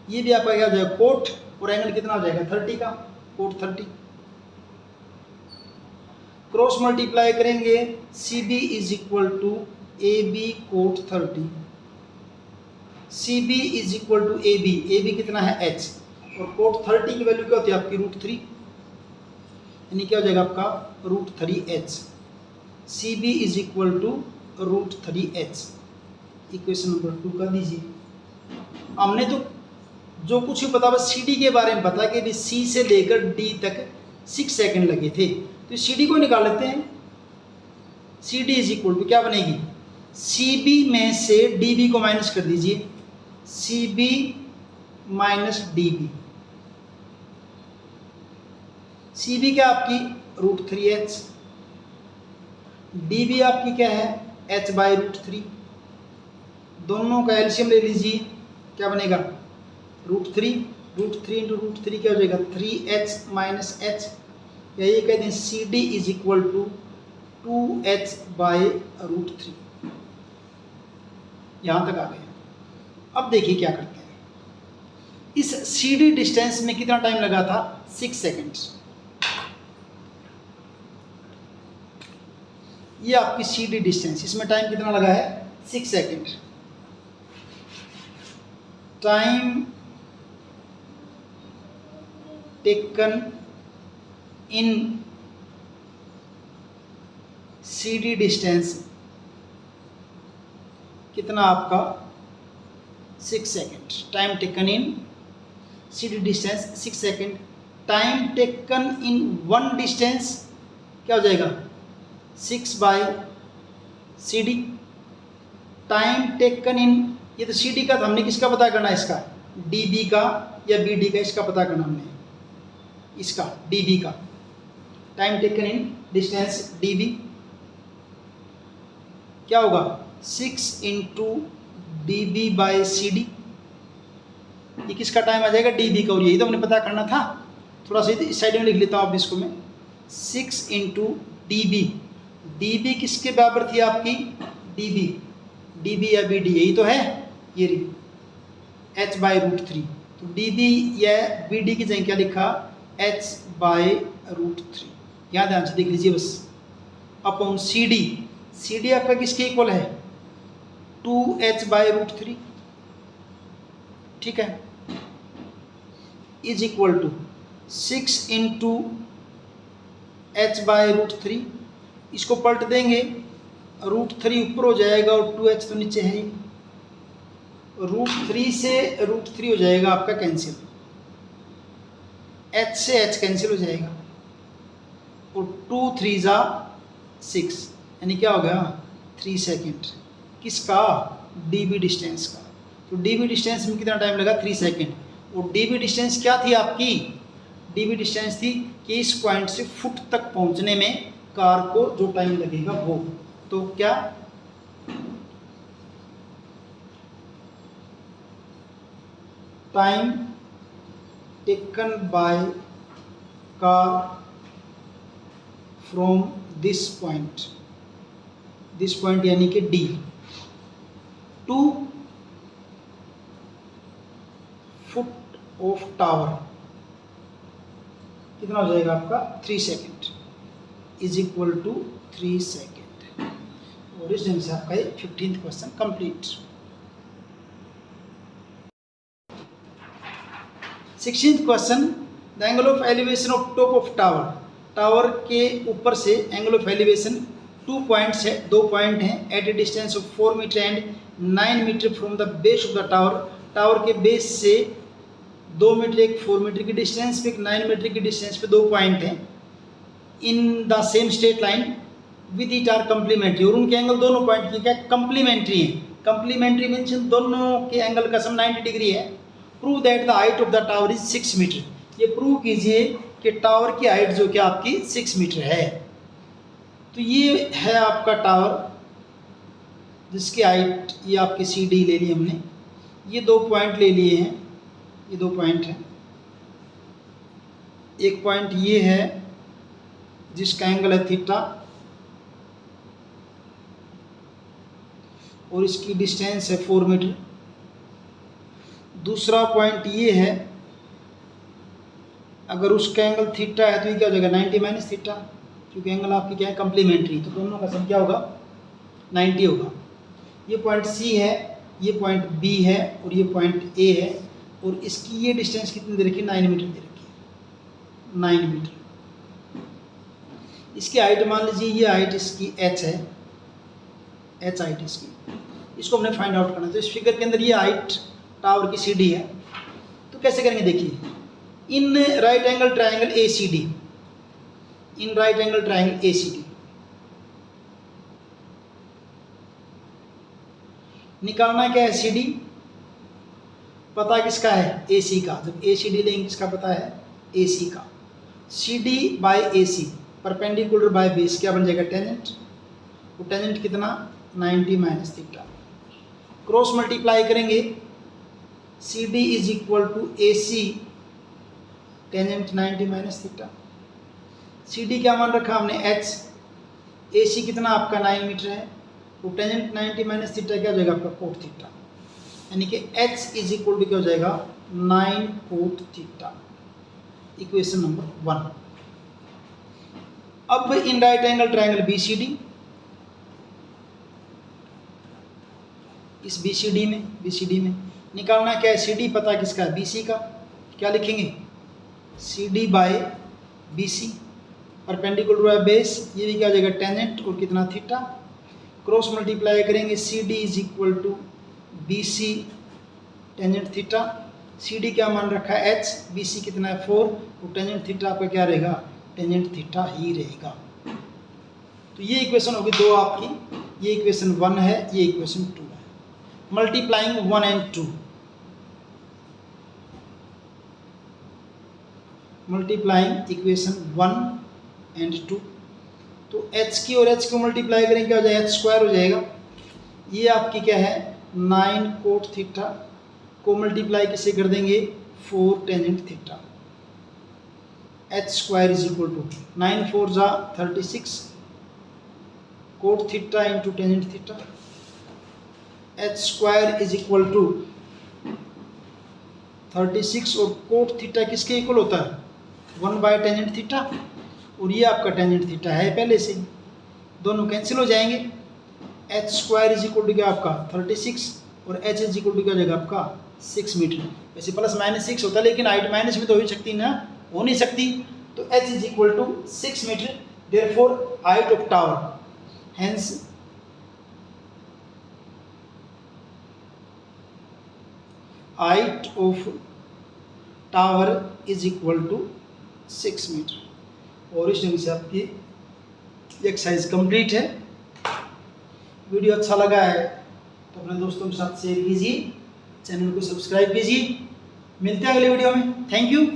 ये भी आपका क्या हो जाएगा कोट, और एंगल कितना हो जाएगा 30 का, कोट 30, क्रॉस मल्टीप्लाई करेंगे C B is equal to A B cot 30, C B is equal to A B कितना है एच, और कोट 30 की वैल्यू क्या होती है आपकी √3, यानी क्या हो जाएगा आपका √3h, C B is equal to √3h, equation number 2 कर दीजिए। हमने तो जो कुछ भी पता बस सी डी के बारे में पता कि सी से लेकर डी तक 6 सेकंड लगे थे, तो सी डी को निकाल लेते हैं। C D is equal to क्या बनेगी, सी बी में से डी बी को माइनस कर दीजिए, C B minus D B, C B क्या आपकी √3h। डी बी आपकी क्या है, h/√3। दोनों का एलसीएम ले लीजिए, क्या बनेगा, √3। √3 इंटू √3 क्या हो जाएगा, 3h माइनस h, या ये कहते हैं C D is equal to 2h/√3। यहाँ तक आ गया। अब देखिए क्या करते हैं, इस सी डी डिस्टेंस में कितना टाइम लगा था, 6 सेकेंड्स। ये आपकी सी डी डिस्टेंस, इसमें टाइम कितना लगा है, 6 second. Time taken in C D distance कितना आपका, 6 second. Time taken in C D distance 6 second. Time taken in one distance क्या हो जाएगा, 6/CD। टाइम टेकन इन, ये तो CD का था, हमने किसका पता करना है, इसका DB का या BD का, इसका पता करना हमने, इसका DB का। टाइम टेकन इन डिस्टेंस DB क्या होगा, 6 इंटू DB/CD। ये किसका टाइम आ जाएगा, DB का, और यही तो हमने पता करना था। थोड़ा सा इस साइड में लिख लेता हूँ आप इसको मैं, 6 इंटू DB किसके बराबर थी आपकी, DB या BD, यही तो है, ये रही h/√3। तो DB या BD की जगह क्या लिखा, h/√3। यहाँ ध्यान से देख लीजिए बस, अपॉन CD आपका किसके इक्वल है, 2h/√3, ठीक है, is equal to 6 into h/√3। इसको पलट देंगे, √3 ऊपर हो जाएगा और 2h तो नीचे है ही। √3 से √3 हो जाएगा आपका कैंसिल, h से h कैंसिल हो जाएगा, और 2 3 जा 6, यानी क्या हो गया, 3 सेकेंड। किसका, DB डिस्टेंस का। तो DB डिस्टेंस में कितना टाइम लगा, 3 सेकेंड। और DB डिस्टेंस क्या थी आपकी, DB डिस्टेंस थी कि इस पॉइंट से फुट तक पहुंचने में कार को जो टाइम लगेगा वो। तो क्या, time taken by car from this point यानी कि D to foot of tower कितना हो जाएगा आपका, 3 second, is equal to 3 second. और इस ढंग से आपका 15th question complete. 16th question, the angle of elevation of top of tower. Tower के ऊपर से एंगल ऑफ एलिवेशन 2 पॉइंट्स है, 2 पॉइंट हैं, at a distance of 4 metre and 9 metre from the base of the tower. Tower के base से 2 metre, एक 4 metre की distance पे, एक 9 मीटर की डिस्टेंस पे 2 पॉइंट हैं, in the same straight line with it are complementary. और उनके एंगल दोनों पॉइंट की क्या कम्प्लीमेंट्री हैं। कम्प्लीमेंट्री मीन्स दोनों के एंगल का सम 90 डिग्री है। Prove that the height of the tower is 6 metre. ये प्रूव कीजिए कि टावर की हाइट जो कि आपकी 6 मीटर है। तो ये है आपका टावर जिसकी हाइट, ये आपकी CD ले ली हमने, ये 2 पॉइंट ले लिए हैं, ये 2 पॉइंट हैं। एक पॉइंट ये है जिसका एंगल है थीटा, और इसकी डिस्टेंस है 4 मीटर। दूसरा पॉइंट ये है, अगर उसका एंगल थीटा है तो ये क्या हो जाएगा, 90 माइनस थीटा, क्योंकि एंगल आपकी क्या है कम्प्लीमेंट्री, तो दोनों का सम क्या होगा, 90 होगा। ये पॉइंट C है, ये पॉइंट B है, और ये पॉइंट A है, और इसकी ये डिस्टेंस कितनी दे रखी है, 9 मीटर दे रखी है, 9 मीटर। इसकी हाइट मान लीजिए, ये हाइट इसकी h है, h हाइट इसकी, इसको हमने फाइंड आउट करना है। तो इस फिगर के अंदर ये हाइट टावर की CD है। तो कैसे करेंगे, देखिए, इन राइट एंगल ट्राइंगल ACD, इन राइट एंगल ट्राइंगल ACD निकालना क्या है, CD पता किसका है, AC का। जब ACD लेंगे किसका पता है, AC का। CD by AC perpendicular by base क्या बन जाएगा टेंजेंट, वो टेंजेंट कितना 90 माइनस थीटा। क्रॉस मल्टीप्लाई करेंगे C D is equal to A C tangent 90 minus theta. C D क्या मान रखा हमने एच, ए सी कितना आपका 9 मीटर है, तो टेंजेंट 90 माइनस थीटा क्या हो जाएगा आपका कोट थीटा, यानी कि एच इज इक्वल टू क्या हो जाएगा 9 कोट थीटा। Equation number 1। अब इन राइट एंगल ट्रायंगल बीसीडी, इस बीसीडी में निकालना क्या है, सीडी पता किसका है बीसी का, क्या लिखेंगे C D by B C, perpendicular by base, ये भी क्या हो जाएगा टेंजेंट और कितना थीटा। क्रॉस मल्टीप्लाई करेंगे C D is equal to B C tangent theta. C D क्या मान रखा है एच, बी सी कितना है 4, तो टेंजेंट थीटा आपका क्या रहेगा टेंजेंट थीटा ही रहेगा। तो ये इक्वेशन होगी 2 आपकी, ये इक्वेशन 1 है, ये इक्वेशन 2 है। Multiplying 1 and 2, multiplying equation 1 and 2, तो h की और h को मल्टीप्लाई करेंगे क्या हो जाएगा h स्क्वायर हो जाएगा। ये आपकी क्या है 9 कोट थीटा को मल्टीप्लाई किसे कर देंगे 4 tangent theta. h square is equal to 9 4 जा 36 cot theta into tangent theta. h square is equal to 36 और कोट थीटा किसके इक्वल होता है 1 बाय टेंजेंट थीटा, और ये आपका टेंजेंट थीटा है पहले से, दोनों कैंसिल हो जाएंगे। h square is equal to क्या आपका 36 और h इज इक्वल टू क्या हो जाएगा आपका 6 मीटर। वैसे प्लस माइनस 6 होता है लेकिन हाइट माइनस में तो हो सकती ना, हो नहीं सकती, तो h is equal to 6 metre, therefore height of tower, hence height of tower is equal to 6 metre. और इस ढंग से आपकी एक्सरसाइज कंप्लीट है। वीडियो अच्छा लगा है तो अपने दोस्तों के साथ शेयर कीजिए, चैनल को सब्सक्राइब कीजिए। मिलते हैं अगले वीडियो में। Thank you.